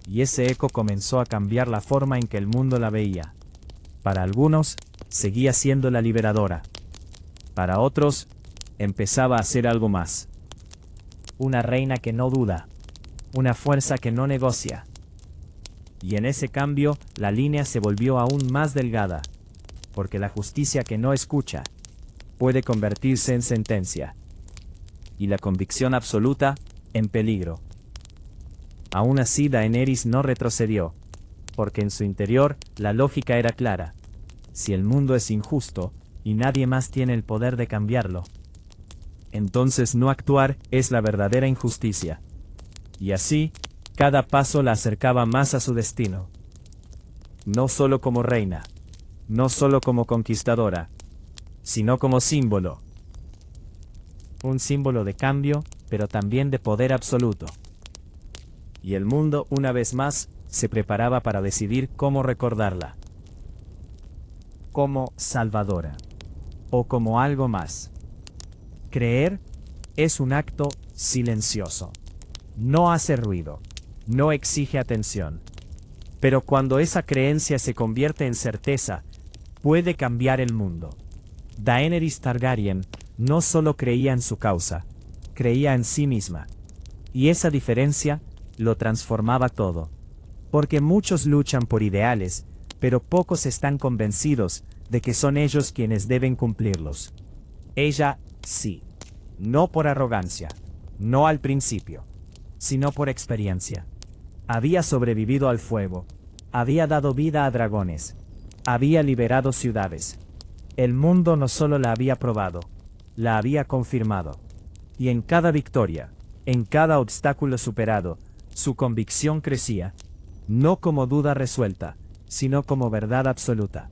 y ese eco comenzó a cambiar la forma en que el mundo la veía. Para algunos, seguía siendo la liberadora. Para otros, empezaba a ser algo más. Una reina que no duda. Una fuerza que no negocia. Y en ese cambio, la línea se volvió aún más delgada. Porque la justicia que no escucha puede convertirse en sentencia. Y la convicción absoluta, en peligro. Aún así Daenerys no retrocedió. Porque en su interior, la lógica era clara. Si el mundo es injusto, y nadie más tiene el poder de cambiarlo, entonces no actuar es la verdadera injusticia. Y así, cada paso la acercaba más a su destino. No solo como reina, no solo como conquistadora, sino como símbolo. Un símbolo de cambio, pero también de poder absoluto. Y el mundo, una vez más, se preparaba para decidir cómo recordarla. Como salvadora. O como algo más. Creer es un acto silencioso. No hace ruido. No exige atención. Pero cuando esa creencia se convierte en certeza, puede cambiar el mundo. Daenerys Targaryen no solo creía en su causa, creía en sí misma. Y esa diferencia lo transformaba todo. Porque muchos luchan por ideales, pero pocos están convencidos de que son ellos quienes deben cumplirlos. Ella, sí. No por arrogancia, no al principio, sino por experiencia. Había sobrevivido al fuego, había dado vida a dragones, había liberado ciudades. El mundo no solo la había probado, la había confirmado. Y en cada victoria, en cada obstáculo superado, su convicción crecía, no como duda resuelta, sino como verdad absoluta.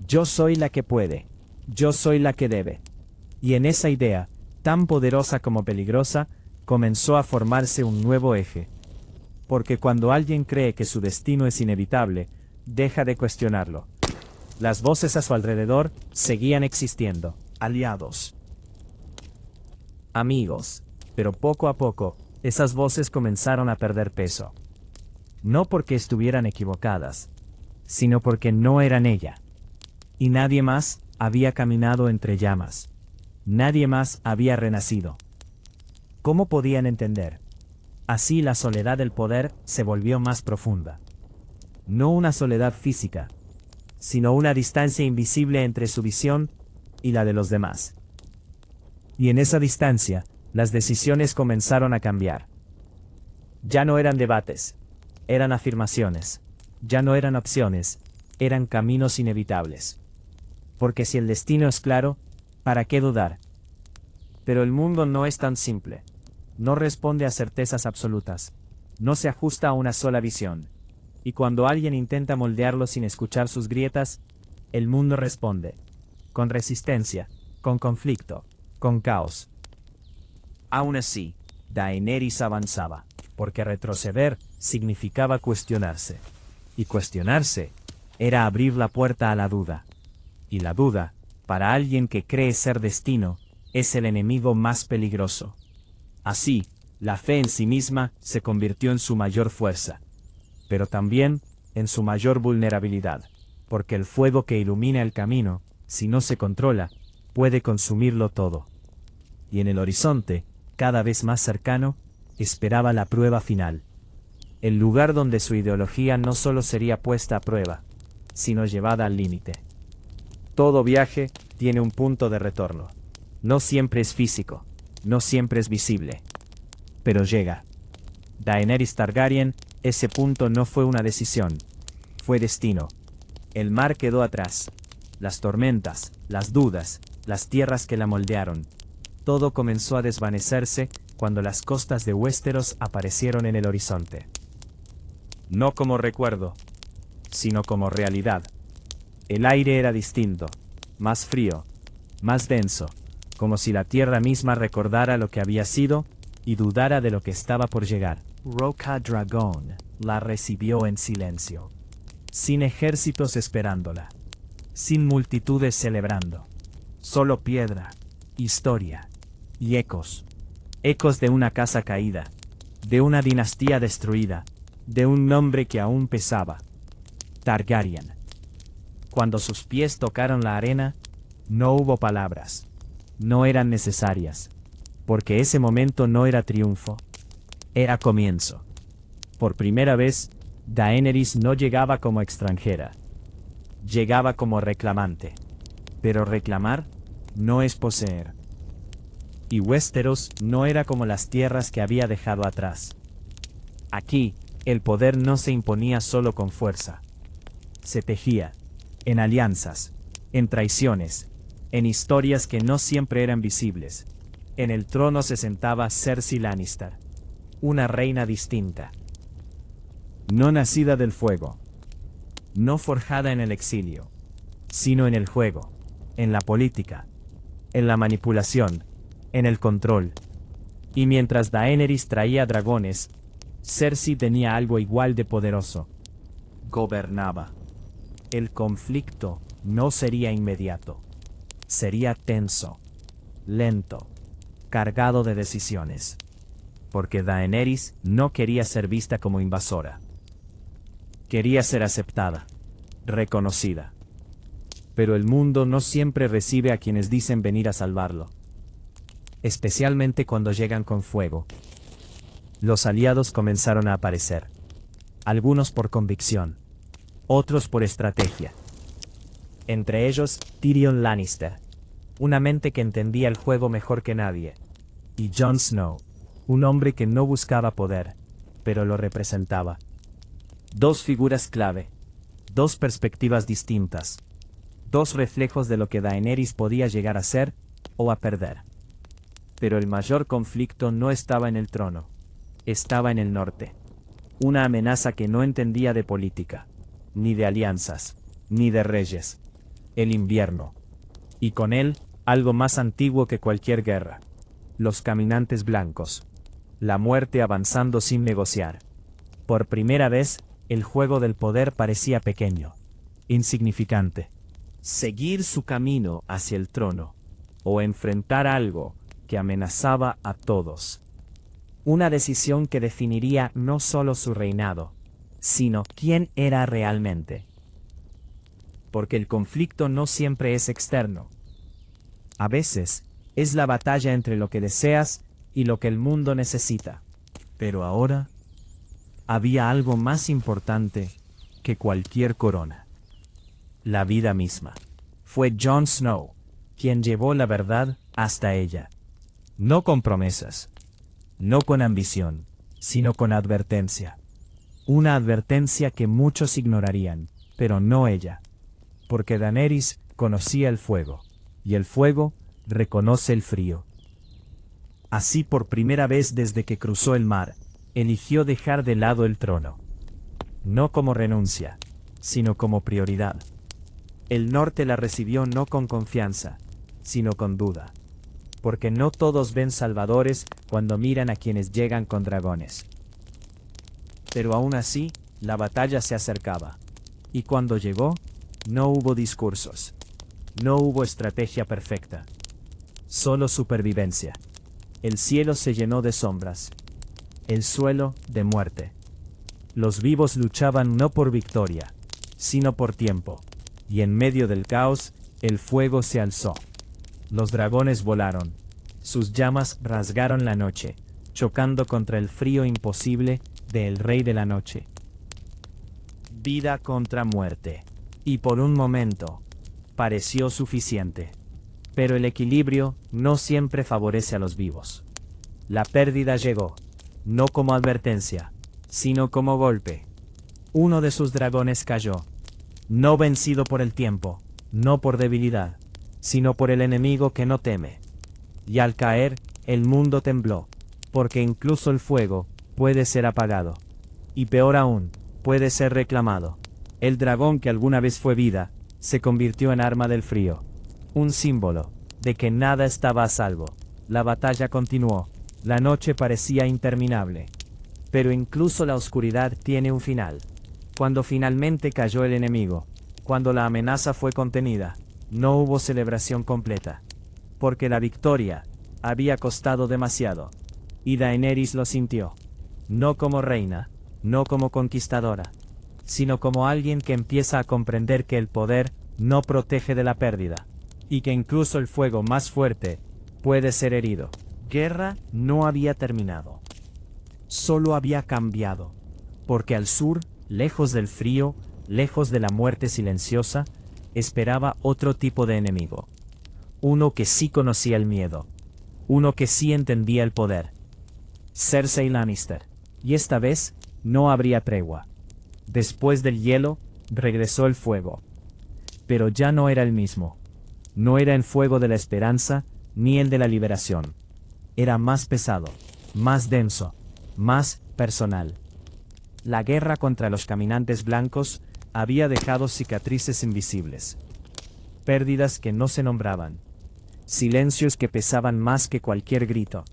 Yo soy la que puede, yo soy la que debe. Y en esa idea, tan poderosa como peligrosa, comenzó a formarse un nuevo eje. Porque cuando alguien cree que su destino es inevitable, deja de cuestionarlo. Las voces a su alrededor seguían existiendo. Aliados. Amigos. Pero poco a poco, esas voces comenzaron a perder peso. No porque estuvieran equivocadas, sino porque no eran ella. Y nadie más había caminado entre llamas. Nadie más había renacido. ¿Cómo podían entender? Así la soledad del poder se volvió más profunda. No una soledad física, sino una distancia invisible entre su visión y la de los demás. Y en esa distancia, las decisiones comenzaron a cambiar. Ya no eran debates, eran afirmaciones. Ya no eran opciones, eran caminos inevitables. Porque si el destino es claro, ¿para qué dudar? Pero el mundo no es tan simple. No responde a certezas absolutas. No se ajusta a una sola visión. Y cuando alguien intenta moldearlo sin escuchar sus grietas, el mundo responde. Con resistencia, con conflicto, con caos. Aún así, Daenerys avanzaba, porque retroceder significaba cuestionarse. Y cuestionarse era abrir la puerta a la duda. Y la duda, para alguien que cree ser destino, es el enemigo más peligroso. Así, la fe en sí misma se convirtió en su mayor fuerza, pero también en su mayor vulnerabilidad, porque el fuego que ilumina el camino, si no se controla, puede consumirlo todo. Y en el horizonte, cada vez más cercano, esperaba la prueba final. El lugar donde su ideología no solo sería puesta a prueba, sino llevada al límite. Todo viaje tiene un punto de retorno. No siempre es físico, no siempre es visible, pero llega. Daenerys Targaryen, ese punto no fue una decisión, fue destino. El mar quedó atrás, las tormentas, las dudas, las tierras que la moldearon. Todo comenzó a desvanecerse cuando las costas de Westeros aparecieron en el horizonte. No como recuerdo, sino como realidad. El aire era distinto, más frío, más denso, como si la tierra misma recordara lo que había sido y dudara de lo que estaba por llegar. Roca Dragón la recibió en silencio, sin ejércitos esperándola, sin multitudes celebrando, solo piedra, historia y ecos. Ecos de una casa caída, de una dinastía destruida, de un nombre que aún pesaba. Targaryen. Cuando sus pies tocaron la arena, no hubo palabras. No eran necesarias, porque ese momento no era triunfo, era comienzo. Por primera vez, Daenerys no llegaba como extranjera, llegaba como reclamante. Pero reclamar no es poseer. Y Westeros no era como las tierras que había dejado atrás. Aquí, el poder no se imponía solo con fuerza. Se tejía, en alianzas, en traiciones, en historias que no siempre eran visibles. En el trono se sentaba Cersei Lannister, una reina distinta. No nacida del fuego, no forjada en el exilio, sino en el juego, en la política, en la manipulación, en el control. Y mientras Daenerys traía dragones, Cersei tenía algo igual de poderoso. Gobernaba. El conflicto no sería inmediato. Sería tenso, lento, cargado de decisiones. Porque Daenerys no quería ser vista como invasora. Quería ser aceptada, reconocida. Pero el mundo no siempre recibe a quienes dicen venir a salvarlo. Especialmente cuando llegan con fuego. Los aliados comenzaron a aparecer. Algunos por convicción, otros por estrategia. Entre ellos, Tyrion Lannister, una mente que entendía el juego mejor que nadie. Y Jon Snow, un hombre que no buscaba poder, pero lo representaba. Dos figuras clave, dos perspectivas distintas, dos reflejos de lo que Daenerys podía llegar a ser o a perder. Pero el mayor conflicto no estaba en el trono, estaba en el norte. Una amenaza que no entendía de política, ni de alianzas, ni de reyes. El invierno. Y con él, algo más antiguo que cualquier guerra. Los caminantes blancos. La muerte avanzando sin negociar. Por primera vez, el juego del poder parecía pequeño, insignificante. seguir su camino hacia el trono, o enfrentar algo que amenazaba a todos. Una decisión que definiría no solo su reinado, sino quién era realmente. Porque el conflicto no siempre es externo. A veces, es la batalla entre lo que deseas y lo que el mundo necesita. Pero ahora, había algo más importante que cualquier corona. La vida misma. Fue Jon Snow quien llevó la verdad hasta ella. No con promesas, no con ambición, sino con advertencia. Una advertencia que muchos ignorarían, pero no ella. Porque Daenerys conocía el fuego, y el fuego reconoce el frío. Así por primera vez desde que cruzó el mar, eligió dejar de lado el trono. No como renuncia, sino como prioridad. El norte la recibió no con confianza, sino con duda. Porque no todos ven salvadores cuando miran a quienes llegan con dragones. Pero aún así, la batalla se acercaba. Y cuando llegó, no hubo discursos. No hubo estrategia perfecta. Solo supervivencia. El cielo se llenó de sombras. El suelo de muerte. Los vivos luchaban no por victoria, sino por tiempo. Y en medio del caos, el fuego se alzó. Los dragones volaron. Sus llamas rasgaron la noche, chocando contra el frío imposible del Rey de la Noche. Vida contra muerte. Y por un momento, pareció suficiente. Pero el equilibrio no siempre favorece a los vivos. La pérdida llegó, no como advertencia, sino como golpe. Uno de sus dragones cayó, no vencido por el tiempo, no por debilidad, sino por el enemigo que no teme. Y al caer, el mundo tembló, porque incluso el fuego puede ser apagado. Y peor aún, puede ser reclamado. El dragón que alguna vez fue vida, se convirtió en arma del frío. Un símbolo de que nada estaba a salvo. La batalla continuó. La noche parecía interminable. Pero incluso la oscuridad tiene un final. Cuando finalmente cayó el enemigo, cuando la amenaza fue contenida, no hubo celebración completa. Porque la victoria había costado demasiado. Y Daenerys lo sintió. No como reina, no como conquistadora, sino como alguien que empieza a comprender que el poder no protege de la pérdida. Y que incluso el fuego más fuerte puede ser herido. Guerra no había terminado. Solo había cambiado. Porque al sur, lejos del frío, lejos de la muerte silenciosa, esperaba otro tipo de enemigo. Uno que sí conocía el miedo. Uno que sí entendía el poder. Cersei Lannister. Y esta vez, no habría tregua. Después del hielo, regresó el fuego. Pero ya no era el mismo. No era el fuego de la esperanza, ni el de la liberación. Era más pesado, más denso, más personal. La guerra contra los caminantes blancos había dejado cicatrices invisibles. Pérdidas que no se nombraban. Silencios que pesaban más que cualquier grito.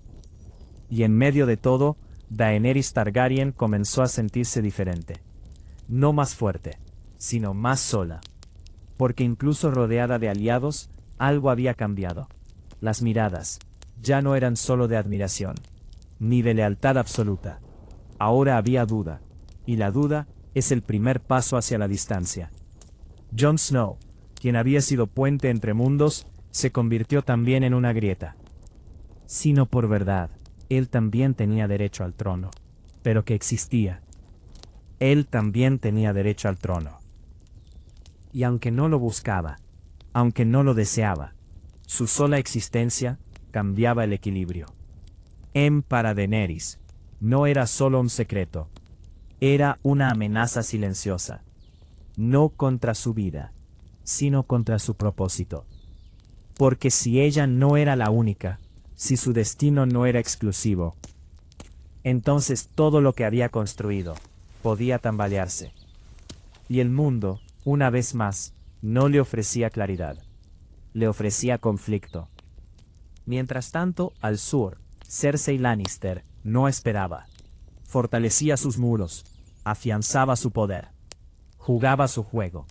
Y en medio de todo, Daenerys Targaryen comenzó a sentirse diferente. No más fuerte, sino más sola. Porque incluso rodeada de aliados, algo había cambiado. Las miradas ya no eran solo de admiración, ni de lealtad absoluta. Ahora había duda, y la duda es el primer paso hacia la distancia. Jon Snow, quien había sido puente entre mundos, se convirtió también en una grieta. Sino por verdad, él también tenía derecho al trono, pero que existía. Él también tenía derecho al trono. Y aunque no lo buscaba, aunque no lo deseaba, su sola existencia cambiaba el equilibrio. Para Daenerys, no era solo un secreto, era una amenaza silenciosa. No contra su vida, sino contra su propósito. Porque si ella no era la única, si su destino no era exclusivo, entonces todo lo que había construido podía tambalearse. Y el mundo, una vez más, no le ofrecía claridad. Le ofrecía conflicto. Mientras tanto, al sur, Cersei Lannister no esperaba. Fortalecía sus muros, afianzaba su poder. Jugaba su juego.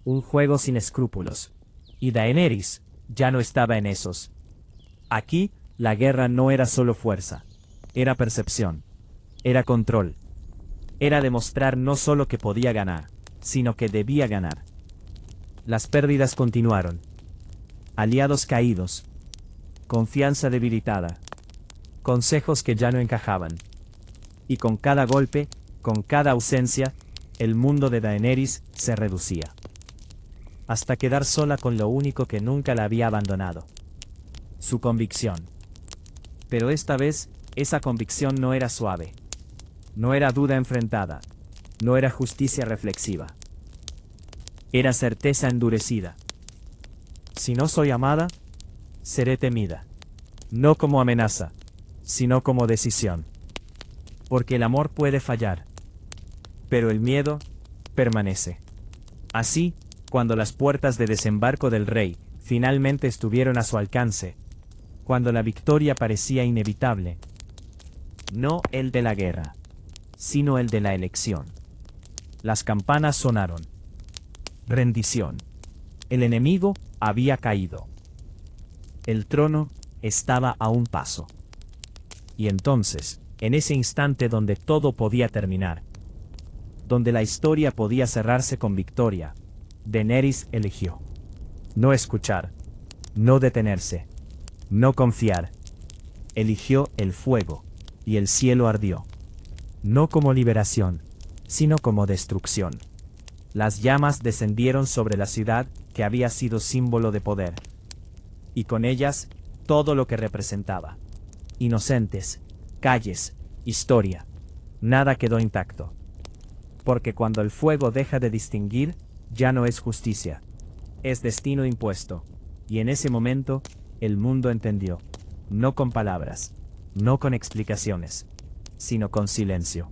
un juego sin escrúpulos. Y Daenerys ya no estaba en esos. Aquí, la guerra no era solo fuerza, era percepción, era control. Era demostrar no solo que podía ganar, sino que debía ganar. Las pérdidas continuaron. Aliados caídos. Confianza debilitada. Consejos que ya no encajaban. Y con cada golpe, con cada ausencia, el mundo de Daenerys se reducía. Hasta quedar sola con lo único que nunca la había abandonado. Su convicción. Pero esta vez, esa convicción no era suave. No era duda enfrentada. No era justicia reflexiva. Era certeza endurecida. Si no soy amada, seré temida. No como amenaza, sino como decisión. Porque el amor puede fallar, pero el miedo permanece. Así, cuando las puertas de desembarco del rey finalmente estuvieron a su alcance, cuando la victoria parecía inevitable, no el de la guerra, sino el de la elección. Las campanas sonaron. Rendición. El enemigo había caído. El trono estaba a un paso. Y entonces, en ese instante donde todo podía terminar, donde la historia podía cerrarse con victoria, Daenerys eligió no escuchar, no detenerse, no confiar. Eligió el fuego, y el cielo ardió. No como liberación, sino como destrucción. Las llamas descendieron sobre la ciudad que había sido símbolo de poder. Y con ellas, todo lo que representaba. Inocentes, calles, historia. Nada quedó intacto. Porque cuando el fuego deja de distinguir, ya no es justicia. Es destino impuesto. Y en ese momento, el mundo entendió. No con palabras, no con explicaciones, sino con silencio.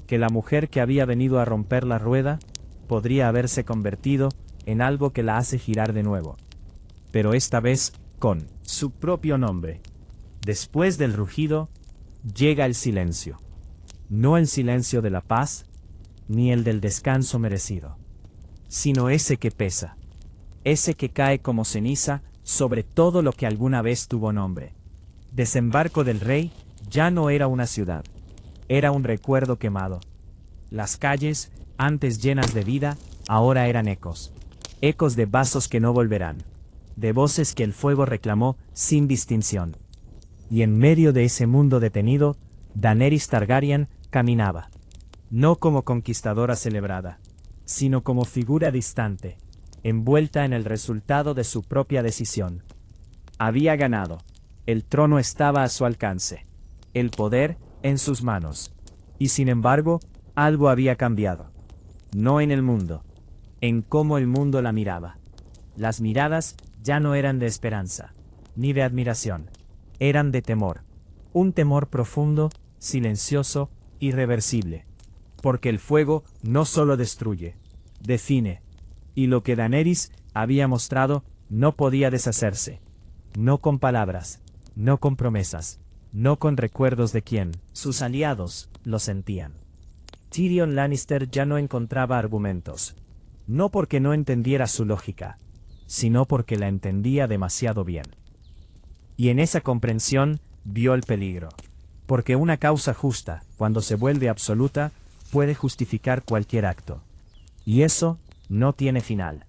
Que la mujer que había venido a romper la rueda, podría haberse convertido en algo que la hace girar de nuevo. Pero esta vez, con su propio nombre. Después del rugido, llega el silencio. No el silencio de la paz, ni el del descanso merecido, sino ese que pesa, ese que cae como ceniza sobre todo lo que alguna vez tuvo nombre. Desembarco del Rey ya no era una ciudad, era un recuerdo quemado. Las calles, antes llenas de vida, ahora eran ecos. Ecos de vasos que no volverán, de voces que el fuego reclamó sin distinción. Y en medio de ese mundo detenido, Daenerys Targaryen caminaba. No como conquistadora celebrada, sino como figura distante, envuelta en el resultado de su propia decisión. Había ganado. El trono estaba a su alcance. El poder en sus manos. Y sin embargo, algo había cambiado. No en el mundo, en cómo el mundo la miraba. Las miradas ya no eran de esperanza, ni de admiración. Eran de temor. Un temor profundo, silencioso, irreversible. Porque el fuego no solo destruye, define. Y lo que Daenerys había mostrado no podía deshacerse. No con palabras, no con promesas, no con recuerdos de quién. Sus aliados lo sentían. Tyrion Lannister ya no encontraba argumentos. No porque no entendiera su lógica, sino porque la entendía demasiado bien. Y en esa comprensión vio el peligro. Porque una causa justa, cuando se vuelve absoluta, puede justificar cualquier acto. Y eso no tiene final.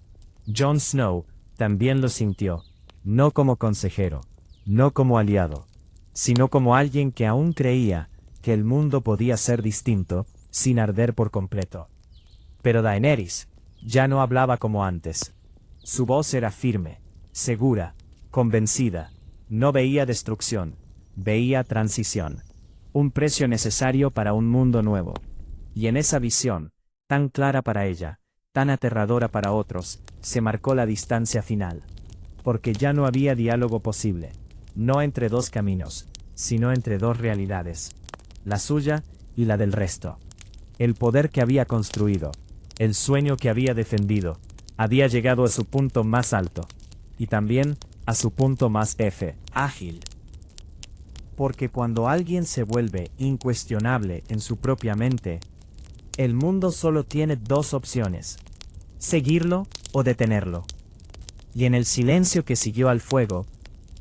Jon Snow también lo sintió, no como consejero, no como aliado, sino como alguien que aún creía que el mundo podía ser distinto, sin arder por completo. Pero Daenerys ya no hablaba como antes. Su voz era firme, segura, convencida. No veía destrucción, veía transición. Un precio necesario para un mundo nuevo. Y en esa visión, tan clara para ella, tan aterradora para otros, se marcó la distancia final. Porque ya no había diálogo posible. No entre dos caminos, sino entre dos realidades. La suya y la del resto. El poder que había construido, el sueño que había defendido, había llegado a su punto más alto. Y también a su punto más ágil. Porque cuando alguien se vuelve incuestionable en su propia mente, el mundo solo tiene dos opciones. seguirlo o detenerlo. Y en el silencio que siguió al fuego,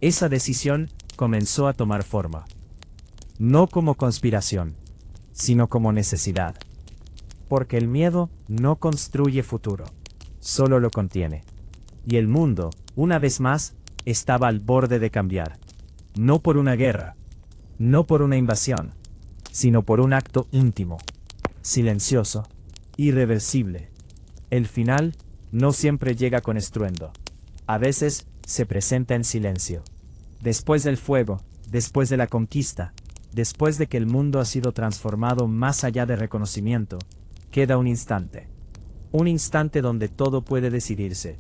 esa decisión comenzó a tomar forma. No como conspiración, sino como necesidad. Porque el miedo no construye futuro, solo lo contiene. Y el mundo, una vez más, estaba al borde de cambiar. No por una guerra, no por una invasión, sino por un acto íntimo, silencioso, irreversible. El final no siempre llega con estruendo. A veces se presenta en silencio. Después del fuego, después de la conquista, después de que el mundo ha sido transformado más allá de reconocimiento, queda un instante. Un instante donde todo puede decidirse.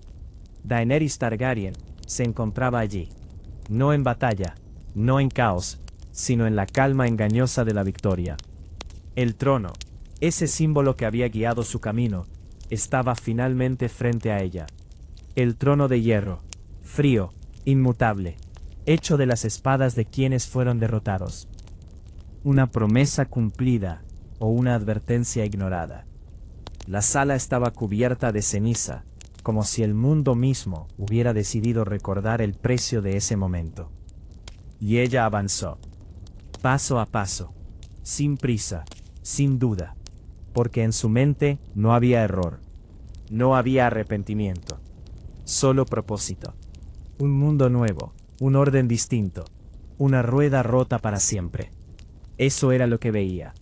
Daenerys Targaryen se encontraba allí. No en batalla, no en caos, sino en la calma engañosa de la victoria. El trono, ese símbolo que había guiado su camino, estaba finalmente frente a ella. El trono de hierro, frío, inmutable, hecho de las espadas de quienes fueron derrotados. Una promesa cumplida o una advertencia ignorada. La sala estaba cubierta de ceniza, como si el mundo mismo hubiera decidido recordar el precio de ese momento. Y ella avanzó, paso a paso, sin prisa, sin duda, porque en su mente no había error, no había arrepentimiento, solo propósito. Un mundo nuevo, un orden distinto, una rueda rota para siempre. Eso era lo que veía.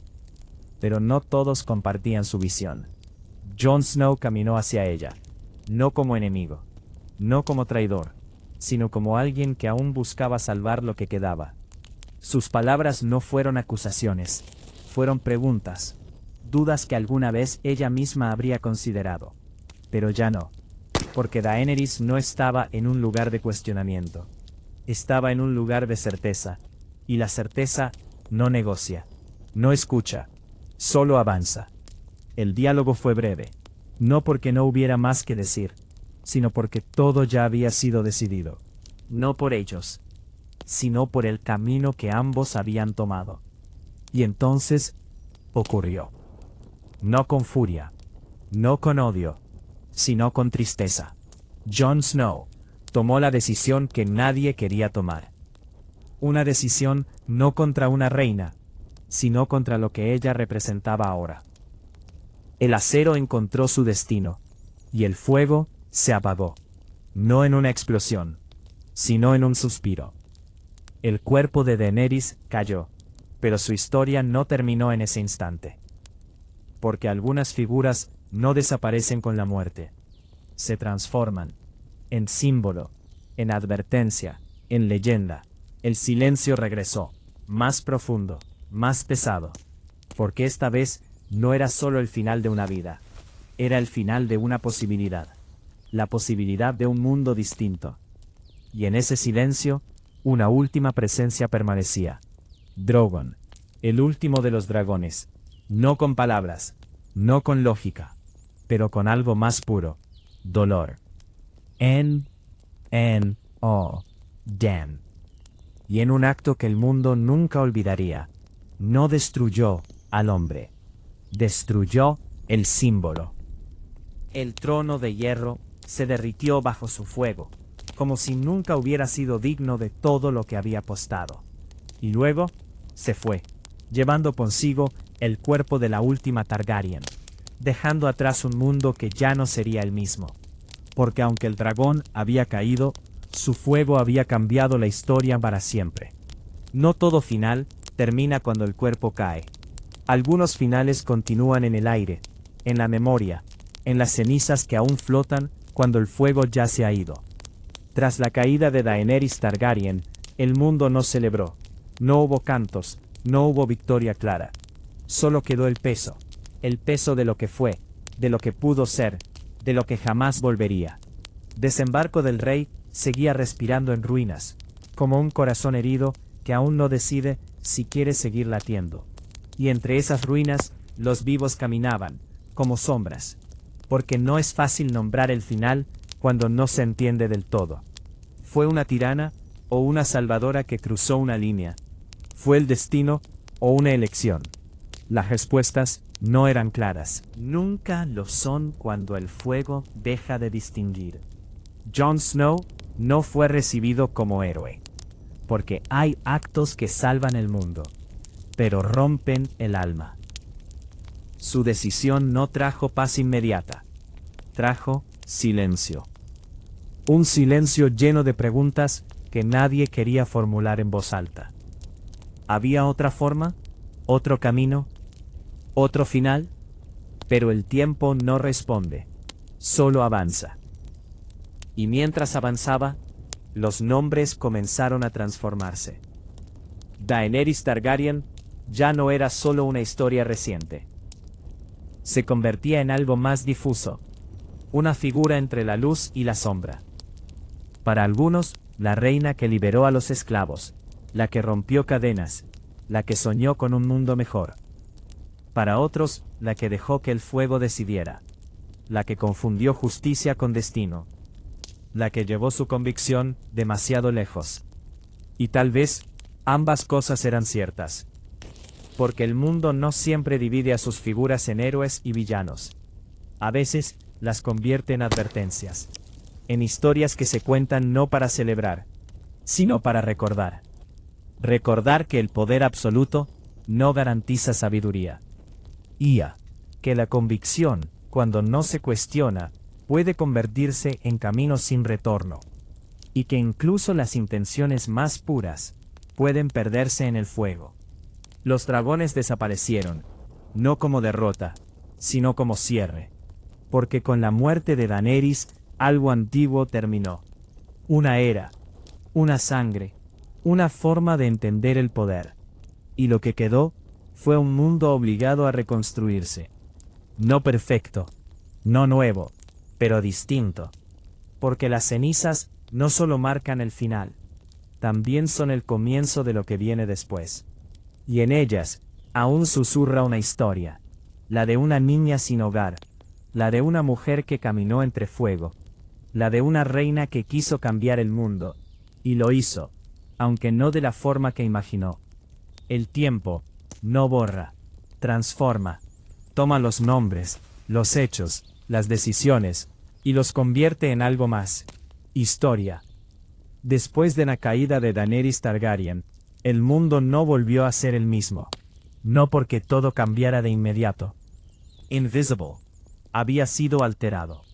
Pero no todos compartían su visión. Jon Snow caminó hacia ella, no como enemigo, no como traidor, sino como alguien que aún buscaba salvar lo que quedaba. Sus palabras no fueron acusaciones, fueron preguntas, dudas que alguna vez ella misma habría considerado. Pero ya no, porque Daenerys no estaba en un lugar de cuestionamiento, estaba en un lugar de certeza, y la certeza no negocia, no escucha, solo avanza. El diálogo fue breve, no porque no hubiera más que decir, sino porque todo ya había sido decidido. No por ellos, sino por el camino que ambos habían tomado. Y entonces ocurrió. No con furia, no con odio, sino con tristeza. Jon Snow tomó la decisión que nadie quería tomar. Una decisión no contra una reina, sino contra lo que ella representaba ahora. El acero encontró su destino, y el fuego se apagó, no en una explosión, sino en un suspiro. El cuerpo de Daenerys cayó, pero su historia no terminó en ese instante. Porque algunas figuras no desaparecen con la muerte, se transforman en símbolo, en advertencia, en leyenda. El silencio regresó, más profundo, más pesado, porque esta vez no era solo el final de una vida, era el final de una posibilidad, la posibilidad de un mundo distinto. Y en ese silencio, una última presencia permanecía. Drogon, el último de los dragones, no con palabras, no con lógica, pero con algo más puro, dolor. Dan. Y en un acto que el mundo nunca olvidaría, no destruyó al hombre, destruyó el símbolo. El trono de hierro se derritió bajo su fuego, como si nunca hubiera sido digno de todo lo que había apostado. Y luego se fue, llevando consigo el cuerpo de la última Targaryen, dejando atrás un mundo que ya no sería el mismo. Porque aunque el dragón había caído, su fuego había cambiado la historia para siempre. No todo final termina cuando el cuerpo cae. Algunos finales continúan en el aire, en la memoria, en las cenizas que aún flotan cuando el fuego ya se ha ido. Tras la caída de Daenerys Targaryen, el mundo no celebró. No hubo cantos, no hubo victoria clara. Solo quedó el peso de lo que fue, de lo que pudo ser, de lo que jamás volvería. Desembarco del Rey seguía respirando en ruinas, como un corazón herido que aún no decide si quiere seguir latiendo. Y entre esas ruinas, los vivos caminaban, como sombras, porque no es fácil nombrar el final cuando no se entiende del todo. ¿Fue una tirana o una salvadora que cruzó una línea? ¿Fue el destino o una elección? Las respuestas no eran claras. Nunca lo son cuando el fuego deja de distinguir. Jon Snow no fue recibido como héroe, Porque hay actos que salvan el mundo, pero rompen el alma. su decisión no trajo paz inmediata, Trajo silencio. un silencio lleno de preguntas que nadie quería formular en voz alta. ¿Había otra forma? ¿Otro camino? ¿Otro final? Pero el tiempo no responde, solo avanza. Y mientras avanzaba, los nombres comenzaron a transformarse. Daenerys Targaryen ya no era solo una historia reciente. Se convertía en algo más difuso, una figura entre la luz y la sombra. Para algunos, la reina que liberó a los esclavos, la que rompió cadenas, la que soñó con un mundo mejor. Para otros, la que dejó que el fuego decidiera, la que confundió justicia con destino, la que llevó su convicción demasiado lejos. Y tal vez, ambas cosas eran ciertas. Porque el mundo no siempre divide a sus figuras en héroes y villanos. A veces, las convierte en advertencias. En historias que se cuentan no para celebrar, sino para recordar. Recordar que el poder absoluto no garantiza sabiduría. Que la convicción, cuando no se cuestiona, puede convertirse en camino sin retorno. Y que incluso las intenciones más puras pueden perderse en el fuego. Los dragones desaparecieron, no como derrota, sino como cierre. Porque con la muerte de Daenerys, algo antiguo terminó. Una era, una sangre, una forma de entender el poder. Y lo que quedó fue un mundo obligado a reconstruirse. No perfecto, no nuevo, pero distinto. Porque las cenizas no solo marcan el final, también son el comienzo de lo que viene después. Y en ellas, aún susurra una historia, la de una niña sin hogar, la de una mujer que caminó entre fuego, la de una reina que quiso cambiar el mundo, y lo hizo, aunque no de la forma que imaginó. El tiempo no borra, transforma, toma los nombres, los hechos, las decisiones, y los convierte en algo más. Historia. Después de la caída de Daenerys Targaryen, el mundo no volvió a ser el mismo. No porque todo cambiara de inmediato. Invisible. Había sido alterado.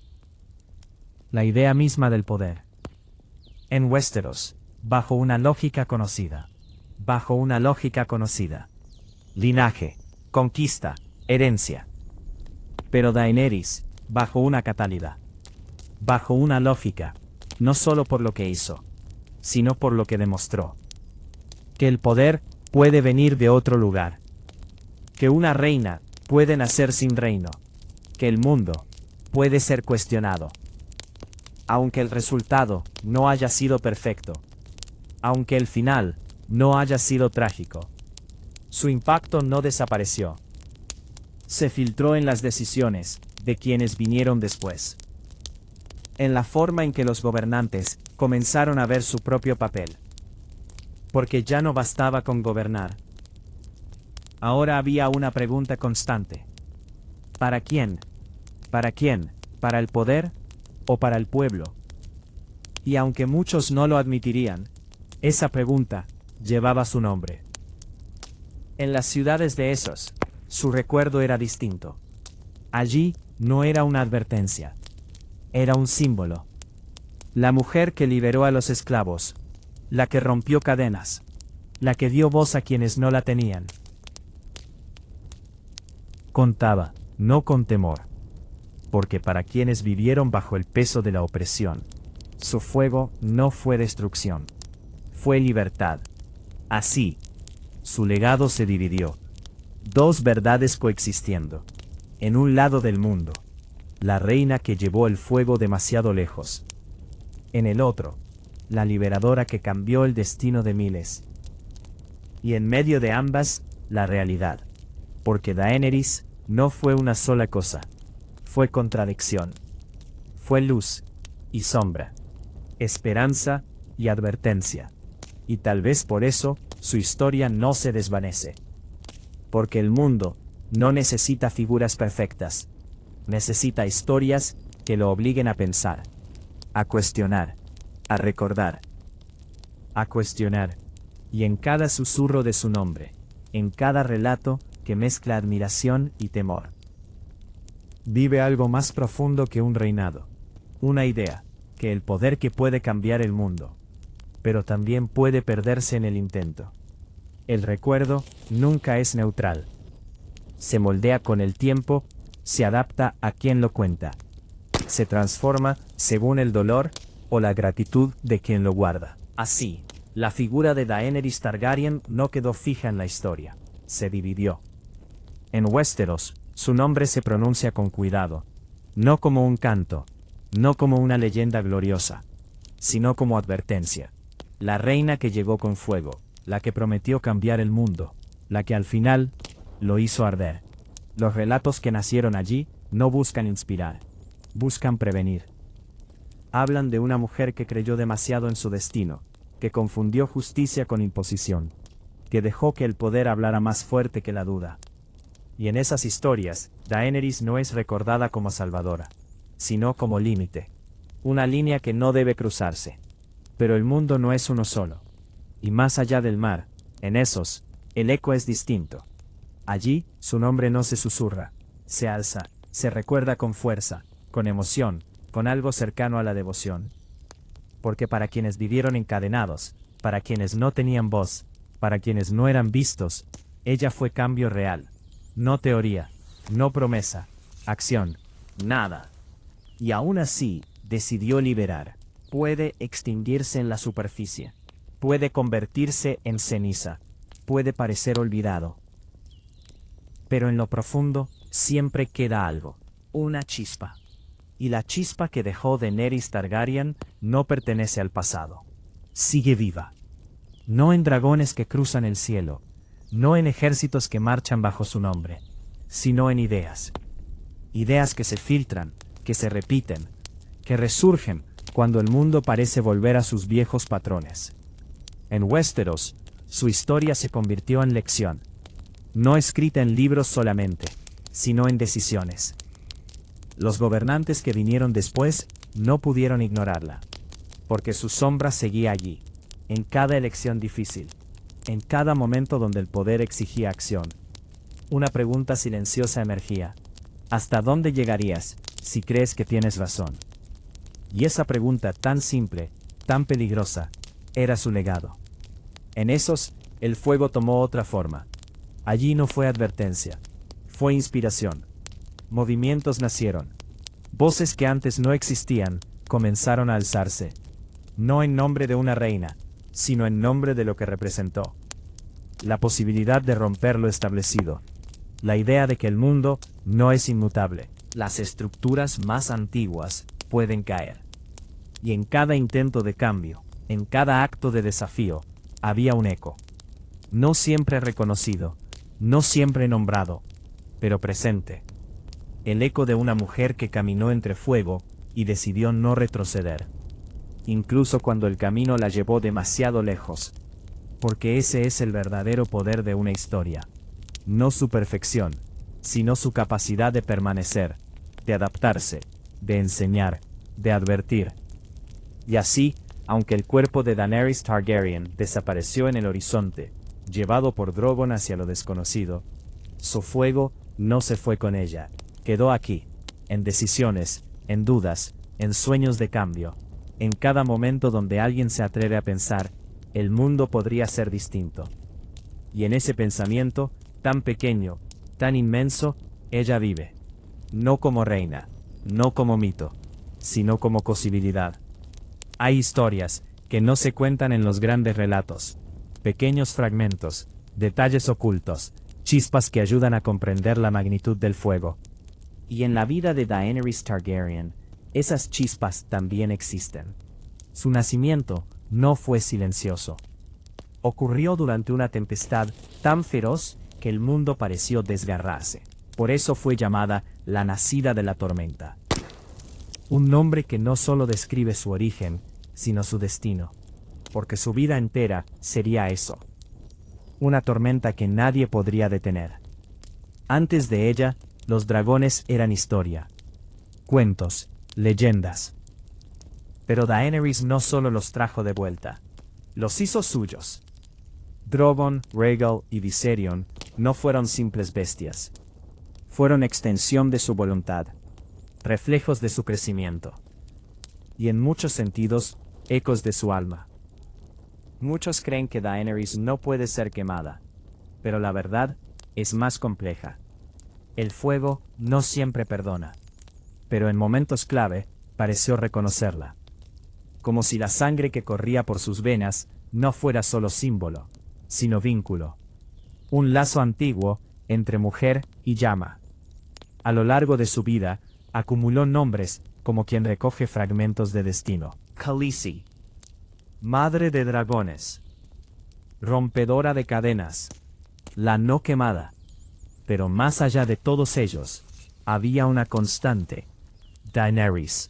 La idea misma del poder. En Westeros, bajo una lógica conocida. Bajo una lógica conocida. Linaje, conquista, herencia. Pero Daenerys, bajo una catálida. Bajo una lógica, no solo por lo que hizo, sino por lo que demostró. Que el poder puede venir de otro lugar. Que una reina puede nacer sin reino. Que el mundo puede ser cuestionado. Aunque el resultado no haya sido perfecto. Aunque el final no haya sido trágico. Su impacto no desapareció. Se filtró en las decisiones de quienes vinieron después. En la forma en que los gobernantes comenzaron a ver su propio papel. Porque ya no bastaba con gobernar. Ahora había una pregunta constante. ¿Para quién? ¿Para quién? ¿Para el poder o para el pueblo? Y aunque muchos no lo admitirían, esa pregunta llevaba su nombre. En las ciudades de Essos, su recuerdo era distinto. Allí no era una advertencia. Era un símbolo. La mujer que liberó a los esclavos. La que rompió cadenas. La que dio voz a quienes no la tenían. Contaba, no con temor. Porque para quienes vivieron bajo el peso de la opresión, su fuego no fue destrucción. Fue libertad. Así, su legado se dividió. Dos verdades coexistiendo. En un lado del mundo, la reina que llevó el fuego demasiado lejos. En el otro, la liberadora que cambió el destino de miles. Y en medio de ambas, la realidad. Porque Daenerys no fue una sola cosa. Fue contradicción. Fue luz y sombra. Esperanza y advertencia. Y tal vez por eso, su historia no se desvanece. Porque el mundo no necesita figuras perfectas. Necesita historias que lo obliguen a pensar, a cuestionar, a recordar, a cuestionar. Y en cada susurro de su nombre, en cada relato que mezcla admiración y temor, vive algo más profundo que un reinado, una idea, que el poder que puede cambiar el mundo, pero también puede perderse en el intento. El recuerdo nunca es neutral. Se moldea con el tiempo, se adapta a quien lo cuenta. Se transforma según el dolor o la gratitud de quien lo guarda. Así, la figura de Daenerys Targaryen no quedó fija en la historia. Se dividió. En Westeros, su nombre se pronuncia con cuidado, no como un canto, no como una leyenda gloriosa, sino como advertencia. La reina que llegó con fuego, la que prometió cambiar el mundo, la que al final lo hizo arder. Los relatos que nacieron allí no buscan inspirar, buscan prevenir. Hablan de una mujer que creyó demasiado en su destino, que confundió justicia con imposición, que dejó que el poder hablara más fuerte que la duda. Y en esas historias, Daenerys no es recordada como salvadora, sino como límite, una línea que no debe cruzarse. Pero el mundo no es uno solo. Y más allá del mar, en esos, el eco es distinto. Allí, su nombre no se susurra, se alza, se recuerda con fuerza, con emoción, con algo cercano a la devoción. Porque para quienes vivieron encadenados, para quienes no tenían voz, para quienes no eran vistos, ella fue cambio real. No teoría, no promesa, acción, nada. Y aún así, decidió liberar. Puede extinguirse en la superficie, puede convertirse en ceniza, puede parecer olvidado. Pero en lo profundo, siempre queda algo, una chispa. Y la chispa que dejó Daenerys Targaryen no pertenece al pasado. Sigue viva. No en dragones que cruzan el cielo, no en ejércitos que marchan bajo su nombre, sino en ideas. Ideas que se filtran, que se repiten, que resurgen cuando el mundo parece volver a sus viejos patrones. En Westeros, su historia se convirtió en lección, no escrita en libros solamente, sino en decisiones. Los gobernantes que vinieron después no pudieron ignorarla, porque su sombra seguía allí, en cada elección difícil, en cada momento donde el poder exigía acción. Una pregunta silenciosa emergía: ¿hasta dónde llegarías si crees que tienes razón? Y esa pregunta tan simple, tan peligrosa, era su legado. En esos, el fuego tomó otra forma. Allí no fue advertencia, fue inspiración. Movimientos nacieron. Voces que antes no existían, comenzaron a alzarse. No en nombre de una reina, sino en nombre de lo que representó. La posibilidad de romper lo establecido. La idea de que el mundo no es inmutable. Las estructuras más antiguas pueden caer. Y en cada intento de cambio, en cada acto de desafío, había un eco. No siempre reconocido, no siempre nombrado, pero presente. El eco de una mujer que caminó entre fuego y decidió no retroceder. Incluso cuando el camino la llevó demasiado lejos. Porque ese es el verdadero poder de una historia. No su perfección, sino su capacidad de permanecer, de adaptarse, de enseñar, de advertir. Y así, aunque el cuerpo de Daenerys Targaryen desapareció en el horizonte, llevado por Drogon hacia lo desconocido, su fuego no se fue con ella, quedó aquí, en decisiones, en dudas, en sueños de cambio, en cada momento donde alguien se atreve a pensar, el mundo podría ser distinto. Y en ese pensamiento, tan pequeño, tan inmenso, ella vive. No como reina, no como mito, sino como posibilidad. Hay historias que no se cuentan en los grandes relatos, pequeños fragmentos, detalles ocultos, chispas que ayudan a comprender la magnitud del fuego. Y en la vida de Daenerys Targaryen, esas chispas también existen. Su nacimiento no fue silencioso. Ocurrió durante una tempestad tan feroz que el mundo pareció desgarrarse. Por eso fue llamada la nacida de la tormenta. Un nombre que no solo describe su origen, sino su destino. Porque su vida entera sería eso. Una tormenta que nadie podría detener. Antes de ella, los dragones eran historia. Cuentos, leyendas. Pero Daenerys no solo los trajo de vuelta, los hizo suyos. Drogon, Rhaegal y Viserion no fueron simples bestias. Fueron extensión de su voluntad, reflejos de su crecimiento. Y en muchos sentidos, ecos de su alma. Muchos creen que Daenerys no puede ser quemada, pero la verdad es más compleja. El fuego no siempre perdona, pero en momentos clave pareció reconocerla. Como si la sangre que corría por sus venas no fuera solo símbolo, sino vínculo. Un lazo antiguo entre mujer y llama. A lo largo de su vida, acumuló nombres como quien recoge fragmentos de destino. Khaleesi, madre de dragones, rompedora de cadenas, la no quemada. Pero más allá de todos ellos, había una constante, Daenerys.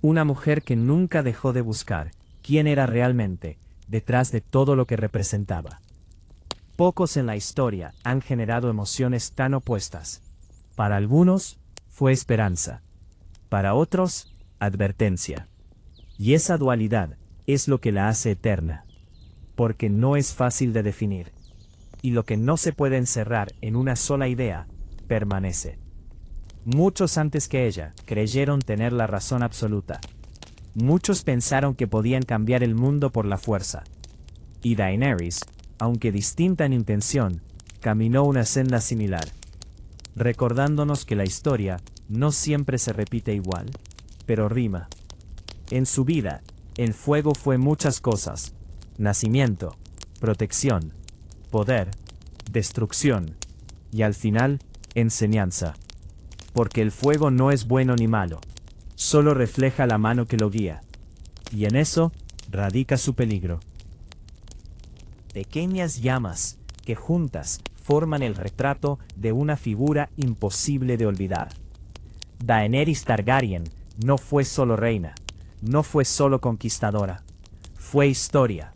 Una mujer que nunca dejó de buscar quién era realmente detrás de todo lo que representaba. Pocos en la historia han generado emociones tan opuestas. Para algunos, fue esperanza. Para otros, advertencia. Y esa dualidad es lo que la hace eterna. Porque no es fácil de definir. Y lo que no se puede encerrar en una sola idea, permanece. Muchos antes que ella creyeron tener la razón absoluta. Muchos pensaron que podían cambiar el mundo por la fuerza. Y Daenerys, aunque distinta en intención, caminó una senda similar. Recordándonos que la historia no siempre se repite igual, pero rima. En su vida, el fuego fue muchas cosas: nacimiento, protección, poder, destrucción, y al final, enseñanza. Porque el fuego no es bueno ni malo, solo refleja la mano que lo guía. Y en eso radica su peligro. Pequeñas llamas que juntas forman el retrato de una figura imposible de olvidar. Daenerys Targaryen no fue solo reina, no fue solo conquistadora, fue historia.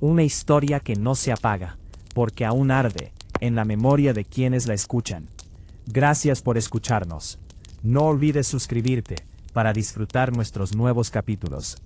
Una historia que no se apaga, porque aún arde en la memoria de quienes la escuchan. Gracias por escucharnos. No olvides suscribirte para disfrutar nuestros nuevos capítulos.